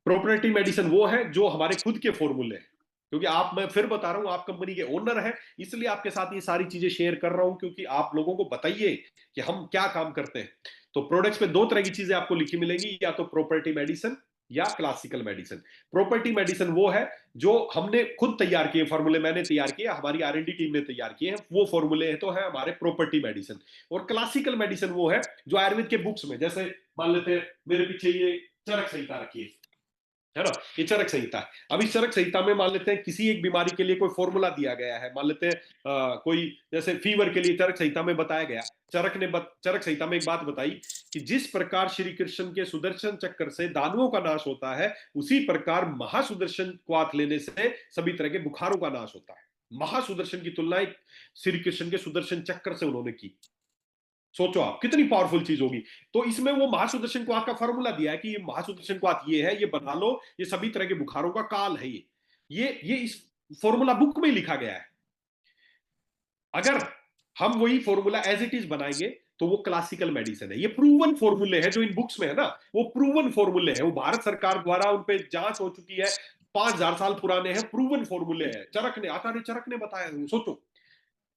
S1: प्रोप्राइटरी मेडिसिन वो है जो हमारे खुद के फॉर्मूले हैं, क्योंकि आप, मैं फिर बता रहा हूं, आप कंपनी के ओनर हैं, इसलिए आपके साथ ये सारी चीजें शेयर कर रहा हूं, क्योंकि आप लोगों को बताइए कि हम क्या काम करते हैं। तो प्रोडक्ट्स में दो तरह की चीजें आपको लिखी मिलेंगी, या तो प्रोपर्टी मेडिसिन या क्लासिकल मेडिसिन। प्रॉपर्टी मेडिसिन वो है जो हमने खुद तैयार किए, फॉर्मूले मैंने तैयार किए, हमारी आर&डी टीम ने तैयार किए हैं, वो फॉर्मूले हैं तो है हमारे प्रॉपर्टी मेडिसिन। और क्लासिकल मेडिसिन वो है जो आयुर्वेद के बुक्स में, जैसे मान लेते हैं मेरे पीछे ये चरक संहिता रखी है ना, ये चरक संहिता है। अब इस चरक संहिता में मान लेते हैं किसी एक बीमारी के लिए कोई फॉर्मूला दिया गया है। मान लेते हैं कोई, जैसे फीवर के लिए चरक संहिता में बताया गया, चरक संहिता में एक बात बताई कि जिस प्रकार श्री कृष्ण के सुदर्शन चक्र से दानवों का नाश होता है, उसी प्रकार महासुदर्शन क्वाथ लेने से सभी तरह के बुखारों का नाश होता है। महासुदर्शन की तुलना श्री कृष्ण के सुदर्शन चक्र से उन्होंने की। सोचो आप कितनी पावरफुल चीज होगी। तो इसमें वो महासुदर्शन क्वाथ का फॉर्मूला दिया है कि ये महासुदर्शन क्वाथ ये है, ये बना लो, ये सभी तरह के बुखारों का काल है। ये इस फॉर्मूला बुक में लिखा गया है। अगर हम वही फॉर्मूला एज इट इज बनाएंगे तो वो क्लासिकल मेडिसिन है। ये प्रूवन फॉर्मूले हैं जो इन बुक्स में है ना, वो प्रूवन फॉर्मूले हैं, वो भारत सरकार द्वारा उन पे जांच हो चुकी है, 5,000 साल पुराने हैं, प्रूवन फॉर्मूले हैं। चरक ने, आचार्य चरक ने बताया है। सोचो,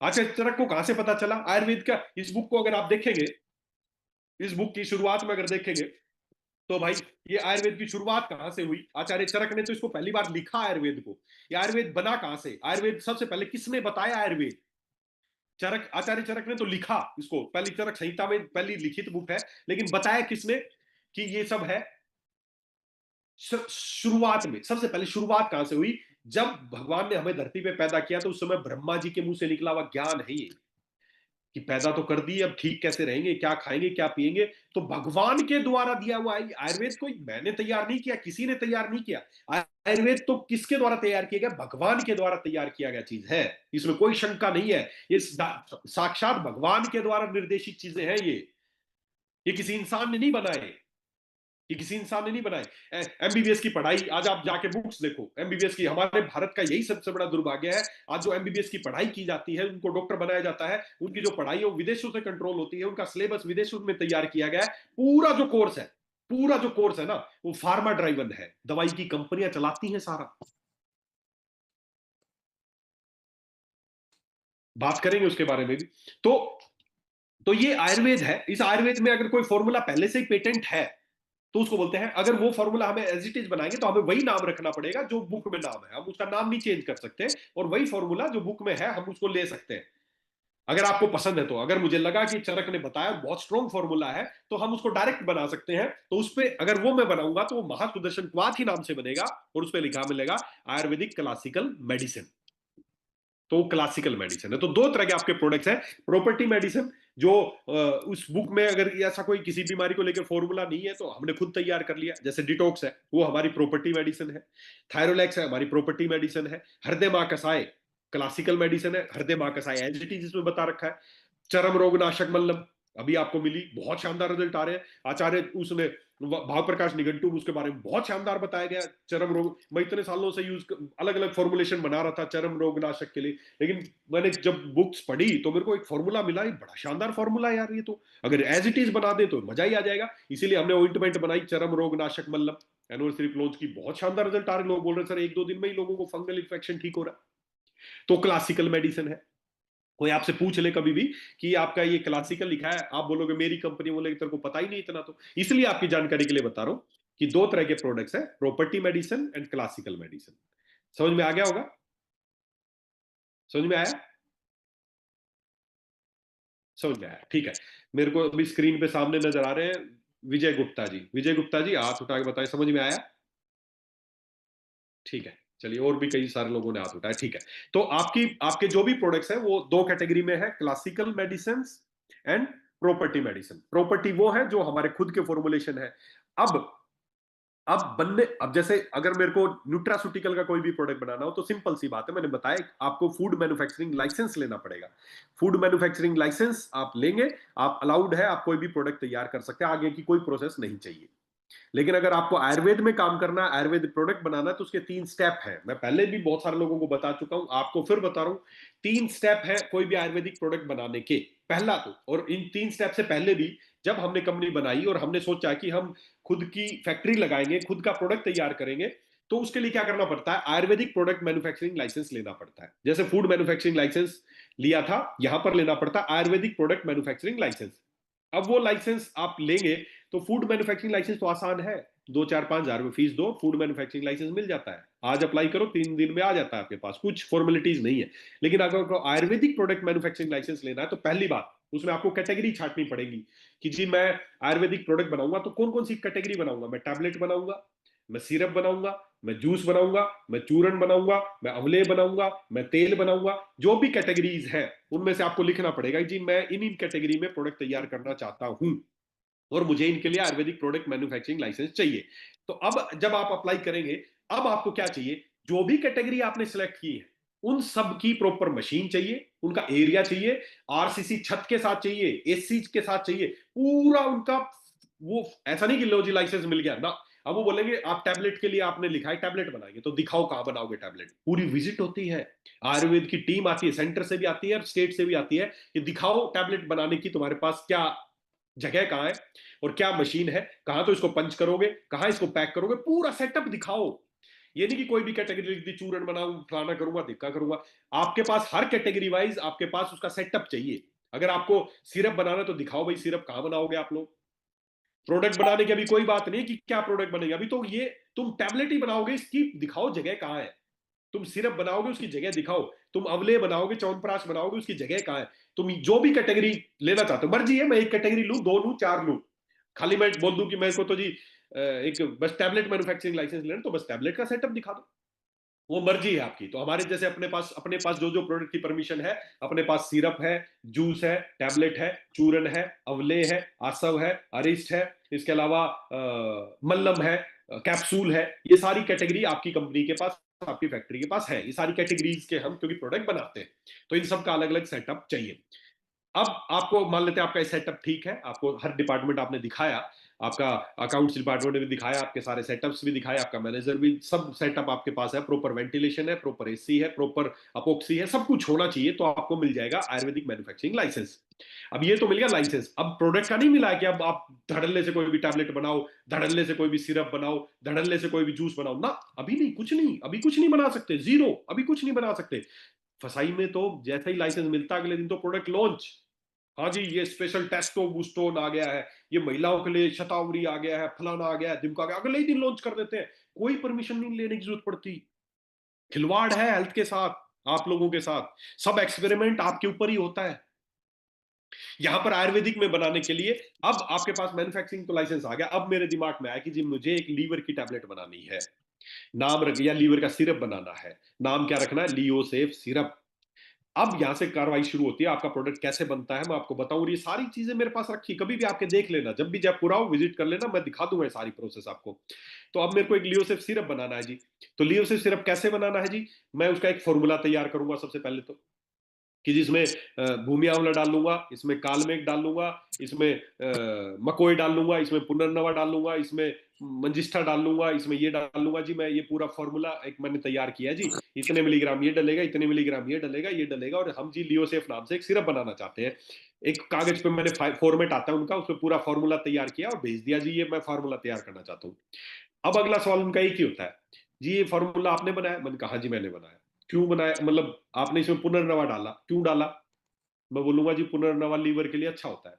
S1: आचार्य चरक को कहां से पता चला? आयुर्वेद का इस बुक को अगर आप देखेंगे, इस बुक की शुरुआत में अगर देखेंगे तो भाई, ये आयुर्वेद की शुरुआत कहां से हुई? आचार्य चरक ने तो इसको पहली बार लिखा आयुर्वेद को। ये आयुर्वेद बना कहां से? आयुर्वेद सबसे पहले किसने बताया? आयुर्वेद, चरक, आचार्य चरक ने तो लिखा इसको। पहली चरक संहिता में पहली लिखित बुक है, लेकिन बताया किसने कि ये सब है? शुरुआत में, सबसे पहले शुरुआत कहां से हुई? जब भगवान ने हमें धरती पे पैदा किया तो उस समय ब्रह्मा जी के मुंह से निकला हुआ ज्ञान है ये, कि पैदा तो कर दिए, अब ठीक कैसे रहेंगे, क्या खाएंगे, क्या पिएंगे। तो भगवान के द्वारा दिया हुआ आयुर्वेद कोई मैंने तैयार नहीं किया, किसी ने तैयार नहीं किया। आयुर्वेद तो किसके द्वारा तैयार किया गया? भगवान के द्वारा तैयार किया गया चीज है, इसमें कोई शंका नहीं है। ये साक्षात भगवान के द्वारा निर्देशित चीजें हैं ये किसी इंसान ने नहीं बनाए, ये किसी इंसान ने नहीं बनाए। एमबीबीएस की पढ़ाई, आज आप जाके बुक्स देखो एमबीबीएस की, हमारे भारत का यही सबसे बड़ा दुर्भाग्य है। आज जो एमबीबीएस की पढ़ाई की जाती है, उनको डॉक्टर बनाया जाता है, उनकी जो पढ़ाई है वो विदेशों से कंट्रोल होती है, उनका सिलेबस विदेशों में तैयार किया गया है। पूरा जो कोर्स है ना, वो फार्मा ड्राइवन है, दवाई की कंपनियां चलाती हैं सारा। बात करेंगे उसके बारे में भी। तो तो ये आयुर्वेद है। इस आयुर्वेद में अगर कोई फॉर्मूला पहले से ही पेटेंट है तो उसको बोलते हैं। अगर वो फॉर्मूला हमें एज इट इज बनाएंगे तो हमें वही नाम रखना पड़ेगा जो बुक में नाम है, हम उसका नाम नहीं चेंज कर सकते, और वही फॉर्मूला जो बुक में है हम उसको ले सकते हैं अगर आपको पसंद है तो। अगर मुझे लगा कि चरक ने बताया बहुत स्ट्रॉन्ग फॉर्मूला है तो हम उसको डायरेक्ट बना सकते हैं। तो उस पर अगर वो मैं बनाऊंगा तो वो महासुदर्शन क्वाथ ही नाम से बनेगा, और उस पर लिखा मिलेगा आयुर्वेदिक क्लासिकल मेडिसिन। तो क्लासिकल मेडिसिन है। तो दो तरह के आपके प्रोडक्ट्स हैं। प्रॉपर्टी मेडिसिन जो उस बुक में अगर ऐसा कोई किसी बीमारी को लेकर फॉर्मूला नहीं है तो हमने खुद तैयार कर लिया, जैसे डिटॉक्स है वो हमारी प्रॉपर्टी मेडिसिन है, थायरोलैक्स है हमारी प्रॉपर्टी मेडिसिन है, हृदय मां कसाय क्लासिकल मेडिसिन है, हृदय मां कसाय एज इट इज इसमें बता रखा है। चरम रोग नाशक मल्लम अभी आपको मिली, बहुत शानदार रिजल्ट आ रहे हैं। आचार्य उसने भाव प्रकाश निघंटू, उसके बारे में बहुत शानदार बताया गया। चरम रोग, मैं इतने सालों से यूज अलग अलग फॉर्मुलेशन बना रहा था चरम रोग नाशक के लिए, लेकिन मैंने जब बुक्स पढ़ी तो मेरे को एक फॉर्मूला मिला, ये बड़ा शानदार फॉर्मूला यार, ये तो अगर एज इट इज बना दे तो मजा ही आ जाएगा। इसीलिए हमने ऑइंटमेंट बनाई चरम रोग नाशक मल्लम, एनिवर्सरी लॉन्च की, बहुत शानदार रिजल्ट आ रहे। लोग बोल रहे सर 1-2 दिन में ही लोगों को फंगल इन्फेक्शन ठीक हो रहा है। तो क्लासिकल मेडिसिन है। कोई आपसे पूछ ले कभी भी कि आपका ये क्लासिकल लिखा है, आप बोलोगे मेरी कंपनी, बोलेगी तेरे को पता ही नहीं इतना। तो इसलिए आपकी जानकारी के लिए बता रहा हूं कि दो तरह के प्रोडक्ट्स है, property medicine and classical medicine. समझ में आ गया होगा? समझ में आया? समझ में आया, ठीक है। मेरे को अभी स्क्रीन पे सामने नजर आ रहे हैं विजय गुप्ता जी। विजय गुप्ता जी हाथ उठा के बताएं, समझ में आया? ठीक है। चलिए, और भी कई सारे लोगों ने हाथ उठाया, ठीक है। तो आपकी आपके जो भी प्रोडक्ट्स हैं वो 2 कैटेगरी में है, classical medicines and property medicine. Property वो है जो हमारे खुद के फॉर्मुलेशन है। अब अब जैसे अगर मेरे को न्यूट्रास्यूटिकल का कोई भी प्रोडक्ट बनाना हो तो सिंपल सी बात है, मैंने बताया आपको फूड मैन्युफैक्चरिंग लाइसेंस लेना पड़ेगा। फूड मैन्युफैक्चरिंग लाइसेंस आप लेंगे, आप अलाउड है, आप कोई भी प्रोडक्ट तैयार कर सकते हैं, आगे की कोई प्रोसेस नहीं चाहिए। लेकिन अगर आपको आयुर्वेद में काम करना है, आयुर्वेदिक प्रोडक्ट बनाना है, तो उसके 3 स्टेप हैं। मैं पहले भी बहुत सारे लोगों को बता चुका हूं, आपको फिर बता रहा हूं। 3 स्टेप है कोई भी आयुर्वेदिक प्रोडक्ट बनाने के। पहला तो, और इन 3 स्टेप से पहले भी जब हमने कंपनी बनाई और हमने सोचा कि हम खुद की फैक्ट्री लगाएंगे, खुद का प्रोडक्ट तैयार करेंगे, तो उसके लिए क्या करना पड़ता है? आयुर्वेदिक प्रोडक्ट मैन्युफैक्चरिंग लाइसेंस लेना पड़ता है। जैसे फूड मैन्युफैक्चरिंग लाइसेंस लिया था, यहां पर लेना पड़ता है आयुर्वेदिक प्रोडक्ट मैन्युफैक्चरिंग लाइसेंस। अब वो लाइसेंस आप लेंगे तो फूड मैन्युफैक्चरिंग लाइसेंस तो आसान है, 2-4-5 हजार में फीस दो, फूड मैन्युफैक्चरिंग लाइसेंस मिल जाता है। आज अप्लाई करो, 3 दिन में आ जाता है आपके पास, कुछ फॉर्मेलिटीज नहीं है। लेकिन अगर आपको आयुर्वेदिक प्रोडक्ट मैन्युफैक्चरिंग लाइसेंस लेना है तो पहली बात उसमें आपको कैटेगरी छांटनी पड़ेगी कि जी मैं आयुर्वेदिक प्रोडक्ट बनाऊंगा तो कौन कौन सी कैटेगरी बनाऊंगा। मैं टैबलेट बनाऊंगा, मैं सिरप बनाऊंगा, मैं जूस बनाऊंगा, मैं चूर्ण बनाऊंगा, मैं अवले बनाऊंगा, मैं तेल बनाऊंगा। जो भी कैटेगरीज है उनमें से आपको लिखना पड़ेगा जी मैं इन इन कैटेगरी में प्रोडक्ट तैयार करना चाहता हूं और मुझे इनके लिए आयुर्वेदिक प्रोडक्ट मैन्युफैक्चरिंग लाइसेंस चाहिए। तो अब जब आप अप्लाई करेंगे, अब आपको क्या चाहिए? जो भी कैटेगरी आपने सेलेक्ट की है उन सब की प्रॉपर मशीन चाहिए, उनका एरिया चाहिए, आरसीसी छत के साथ चाहिए, एसी के साथ चाहिए, पूरा उनका। वो ऐसा नहीं कि लो जी लाइसेंस मिल गया ना। अब वो बोलेंगे आप टैबलेट के लिए आपने लिखा है टैबलेट बनाएंगे, तो दिखाओ कहां बनाओगे टैबलेट। पूरी विजिट होती है, आयुर्वेद की टीम आती है, सेंटर से भी आती है, स्टेट से भी आती है कि दिखाओ टैबलेट बनाने की तुम्हारे पास क्या जगह कहां है और क्या मशीन है, कहां तो इसको पंच करोगे, कहां इसको पैक करोगे, पूरा सेटअप दिखाओ। ये नहीं कि कोई भी कैटेगरी लिख दी, चूर्ण बनाऊं, फलाना करूंगा, धिक्का करूंगा। आपके पास हर कैटेगरी वाइज आपके पास उसका सेटअप चाहिए। अगर आपको सिरप बनाना तो दिखाओ भाई सिरप कहां बनाओगे आप लोग। प्रोडक्ट बनाने की अभी कोई बात नहीं कि क्या प्रोडक्ट बनेगा, अभी तो ये तुम टैबलेट ही बनाओगे, इसकी दिखाओ जगह कहां है। तुम सिरप बनाओगे उसकी जगह दिखाओ, तुम अवले बनाओगे, च्यवनप्राश बनाओगे, उसकी जगह कहां है। तुम जो भी कैटेगरी लेना चाहते हो, मर्जी है, मैं एक कैटेगरी लूं, 2 लूं, 4 लूं। खाली मैं बोल दूं कि मेरे को तो जी एक बस टैबलेट मैन्युफैक्चरिंग लाइसेंस लेना, तो बस टैबलेट का सेटअप दिखा दो। वो मर्जी है आपकी। तो हमारे जैसे अपने पास जो जो प्रोडक्ट की परमिशन है, अपने पास सिरप है, जूस है, टैबलेट है, चूर्ण है, अवले है, आसव है, अरिस्ट है, इसके अलावा मल्लम है, कैप्सूल है। ये सारी कैटेगरी आपकी कंपनी के पास, आपकी फैक्ट्री के पास है। ये सारी कैटेगरीज के हम क्योंकि प्रोडक्ट बनाते हैं, तो इन सब का अलग अलग सेटअप चाहिए। अब आपको मान लेते हैं आपका सेटअप ठीक है, आपको हर डिपार्टमेंट आपने दिखाया, आपका अकाउंट्स डिपार्टमेंट ने भी दिखाया, आपके सारे सेटअप्स भी दिखाए, आपका मैनेजर भी, सब सेटअप आपके पास है, प्रॉपर वेंटिलेशन है, प्रॉपर एसी है, प्रॉपर अपोक्सी है, सब कुछ होना चाहिए, तो आपको मिल जाएगा आयुर्वेदिक मैन्युफैक्चरिंग लाइसेंस। अब ये तो मिल गया लाइसेंस। अब प्रोडक्ट का नहीं मिला है कि अब आप धड़ल्ले से कोई भी टैबलेट बनाओ, धड़ल्ले से कोई भी सिरप बनाओ, धड़ल्ले से कोई भी जूस बनाओ ना। अभी नहीं, कुछ नहीं, अभी कुछ नहीं बना सकते, जीरो, अभी कुछ नहीं बना सकते। फसाई में तो जैसे ही लाइसेंस मिलता अगले दिन तो प्रोडक्ट लॉन्च। हाँ जी, ये स्पेशल टेस्टो बूस्टोन आ गया है, ये महिलाओं के लिए शतावरी आ गया है, फलाना आ गया है, दिमका आ गया, अगले ही दिन लॉन्च कर देते हैं। कोई परमिशन नहीं लेने की जरूरत पड़ती। खिलवाड़ है हेल्थ के साथ, आप लोगों के साथ। सब एक्सपेरिमेंट आपके ऊपर ही होता है। यहां पर आयुर्वेदिक में बनाने के लिए अब आपके पास मैन्युफैक्चरिंग तो लाइसेंस आ गया। अब मेरे दिमाग में आया कि जी मुझे एक लीवर की टैबलेट बनानी है, नाम रख, या लीवर का सिरप बनाना है, नाम क्या रखना है? लियोसेफ सिरप। अब यहां से कार्रवाई शुरू होती है, आपका प्रोडक्ट कैसे बनता है मैं आपको बताऊं, और ये सारी चीजें मेरे पास रखी, कभी भी आके देख लेना, जब भी जयपुर आओ विजिट कर लेना, मैं दिखा दूंगा ये सारी प्रोसेस आपको। तो अब मेरे को एक लियोसेफ सिरप बनाना है जी। तो लियोसेफ सिरप कैसे बनाना है जी? मैं उसका एक फॉर्मूला तैयार करूंगा सबसे पहले तो, कि जिसमें भूमि आंवला डाल लूंगा, इसमें कालमेघ डाल लूंगा, इसमें मकोई डाल लूंगा, इसमें पुनर्नवा डाल लूंगा, इसमें मंजिष्ठा डाल लूंगा, इसमें ये डाल लूंगा जी। मैं ये पूरा फॉर्मूला एक मैंने तैयार किया जी। इतने मिलीग्राम ये डलेगा, इतने मिलीग्राम ये डलेगा, ये डलेगा, और हम जी लियोसेफ नाम से एक सिरप बनाना चाहते हैं। एक कागज पे मैंने फॉर्मेट आता है उनका, उसमें पूरा फॉर्मूला तैयार किया और भेज दिया जी, ये मैं फॉर्मूला तैयार करना चाहता हूँ। अब अगला सवाल उनका एक ही होता है, जी ये फॉर्मूला आपने बनाया? मैंने कहा जी मैंने बनाया। क्यों बनाया, मतलब आपने इसमें पुनर्नवा डाला, क्यों डाला? मैं बोलूंगा जी पुनर्नवा लीवर के लिए अच्छा होता है।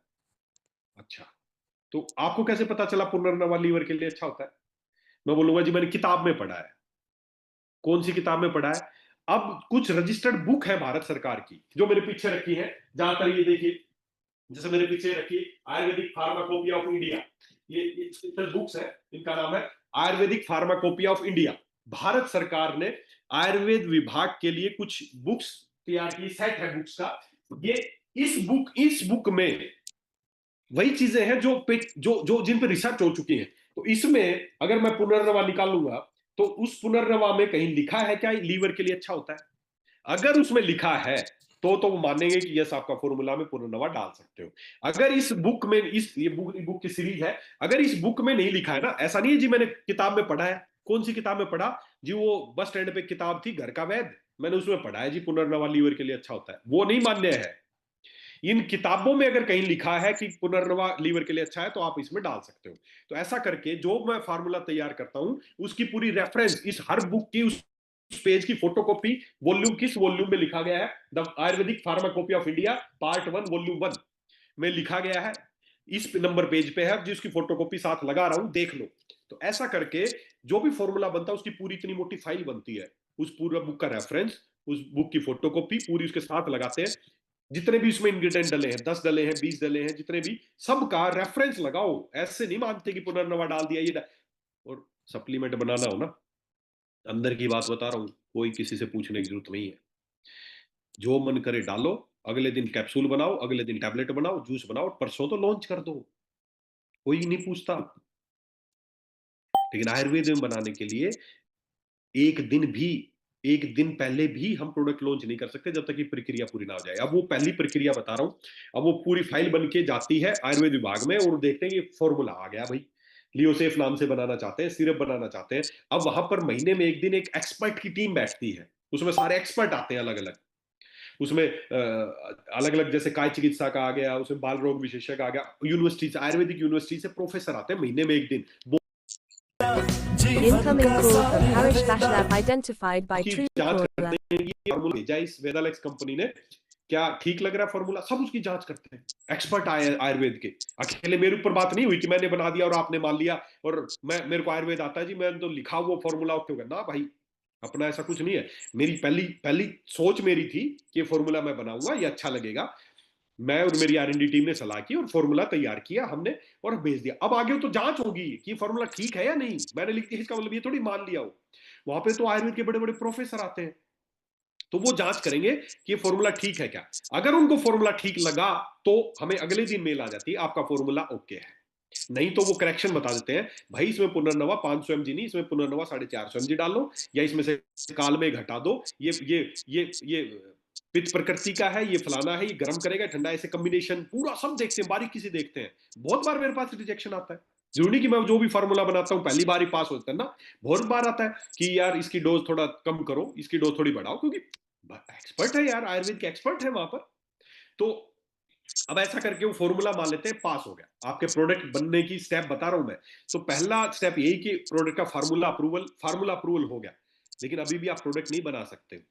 S1: अच्छा, तो आपको कैसे पता चला पुनर्नवा लीवर के लिए अच्छा होता है? मैं बोलूंगा जी मैंने किताब में पढ़ा है। कौन सी किताब में पढ़ा है? अब कुछ रजिस्टर्ड बुक है भारत सरकार की जो मेरे पीछे रखी है, जहां तक ये देखिए, जैसे मेरे पीछे रखी आयुर्वेदिक फार्माकोपिया ऑफ इंडिया, ये बुक्स है, इनका नाम है Ayurvedic pharmacopoeia of India. Bharat सरकार ने आयुर्वेद विभाग के लिए कुछ बुक्स तैयार की, सेट है बुक्स का। ये इस बुक में वही चीजें हैं जो जो जो जिन पर रिसर्च हो चुकी है। तो इसमें अगर मैं पुनर्नवा निकालूंगा तो उस पुनर्नवा में कहीं लिखा है क्या लीवर के लिए अच्छा होता है? अगर उसमें लिखा है तो वो मानेंगे कि यस, आपका फॉर्मूला में पुनर्नवा डाल सकते हो। अगर इस बुक में, ये बुक की सीरीज है, अगर इस बुक में नहीं लिखा है ना, ऐसा नहीं है जी मैंने किताब में पढ़ा है। कौन सी किताब में पढ़ा जी? वो बस स्टैंड पे किताब थी, घर का वैद, मैंने उसमें पढ़ा है जी पुनर्नवा लीवर के लिए अच्छा होता है, वो नहीं मान्य है। इन किताबों में अगर कहीं लिखा है कि पुनर्नवा लीवर के लिए अच्छा है तो आप इसमें डाल सकते हो। तो ऐसा करके जो मैं फार्मूला तैयार करता हूं उसकी पूरी रेफरेंस, इस हर बुक की उस पेज की फोटोकॉपी, वॉल्यूम किस वॉल्यूम में लिखा गया है, the Ayurvedic Pharmacopoeia of India part 1 volume 1 में लिखा गया है, इस नंबर पेज पे है, जिसकी फोटोकॉपी साथ लगा रहा हूं, देख लो। तो ऐसा करके जो भी फॉर्मूला बनता है उसकी पूरी इतनी मोटी फाइल बनती है, उस पूरा बुक का रेफरेंस, उस बुक की फोटोकॉपी पूरी उसके साथ लगाते हैं, जितने भी उसमें इंग्रेडिएंट डले हैं, 10 डले हैं, 20 डले हैं, जितने भी, सबका रेफरेंस लगाओ। ऐसे नहीं मानते कि पुनर्नवा डाल दिया ये और सप्लीमेंट बनाना हो ना, अंदर की बात बता रहा हूं, कोई किसी से पूछने की जरूरत नहीं है, जो मन करे डालो। अगले दिन कैप्सूल बनाओ, अगले दिन टैबलेट बनाओ, जूस बनाओ, परसों तो लॉन्च कर दो, कोई नहीं पूछता। लेकिन आयुर्वेद में बनाने के लिए एक दिन भी, एक दिन पहले भी हम प्रोडक्ट लॉन्च नहीं कर सकते जब तक कि प्रक्रिया पूरी ना हो जाए। अब वो पहली प्रक्रिया बता रहा हूं, अब वो पूरी फाइल बन के जाती है आयुर्वेद विभाग में और देखते हैं कि फॉर्मूला आ गया भाई, लियोसेफ नाम से बनाना चाहते हैं, सिरप बनाना चाहते हैं। अब वहां पर महीने में एक दिन एक एक्सपर्ट की टीम बैठती है, उसमें सारे एक्सपर्ट आते हैं अलग अलग, उसमें अलग अलग, जैसे काय चिकित्सा का आ गया, उसमें बाल रोग विशेषज्ञ आ गया, यूनिवर्सिटी से, आयुर्वेदिक यूनिवर्सिटी से प्रोफेसर आते हैं महीने में एक दिन।
S2: Incoming call from Harish Bashlab identified by
S1: की जांच
S2: Truecaller.
S1: करते हैं कि फार्मूला भेजा इस वेदालेक्स कंपनी ने, क्या ठीक लग रहा है फॉर्मूला, सब उसकी जांच करते हैं एक्सपर्ट आए आयुर्वेद के। अकेले मेरे ऊपर बात नहीं हुई कि मैंने बना दिया और आपने मान लिया और मैं, मेरे को आयुर्वेद आता है जी, मैंने तो लिखा हुआ फॉर्मूला ओके होगा ना भाई, अपना ऐसा कुछ नहीं है। मेरी पहली पहली सोच मेरी थी कि फॉर्मूला मैं बनाऊंगा, ये अच्छा लगेगा। मैं और मेरी आर एन डी टीम ने सलाह की और फॉर्मूला तैयार किया हमने और भेज दिया। अब आगे तो जांच होगी कि फॉर्मूला ठीक है या नहीं, मैंने लिख दिया इसका मतलब ये थोड़ी मान लिया हो। वहां पे तो आयुर्वेद के बड़े बड़े प्रोफेसर आते हैं, तो वो जांच करेंगे कि ये फॉर्मूला ठीक है क्या। अगर उनको फॉर्मूला ठीक लगा तो हमें अगले दिन मेल आ जाती है आपका फॉर्मूला ओके है। नहीं तो वो करेक्शन बता देते हैं, भाई इसमें पुनर्नवा 500 mg नहीं, इसमें पुनर्नवा 450 mg डाल लो, या इसमें से काल में घटा दो, ये पित्त प्रकृति का है, ये फलाना है, ये गर्म करेगा ठंडा, ऐसे कॉम्बिनेशन पूरा सब देखते हैं, बारीकी से देखते हैं। बहुत बार मेरे पास रिजेक्शन आता है, जरूरी नहीं कि मैं जो भी फार्मूला बनाता हूं पहली बार ही पास होता है ना, बहुत बार आता है कि यार इसकी डोज थोड़ा कम करो, इसकी डोज थोड़ी बढ़ाओ, क्योंकि एक्सपर्ट है यार, आयुर्वेद के एक्सपर्ट है वहां पर। तो अब ऐसा करके वो फॉर्मूला मान लेते हैं पास हो गया। आपके प्रोडक्ट बनने की स्टेप बता रहा हूं मैं। तो पहला स्टेप यही कि प्रोडक्ट का फार्मूला अप्रूवल हो गया, लेकिन अभी भी आप प्रोडक्ट नहीं बना सकते,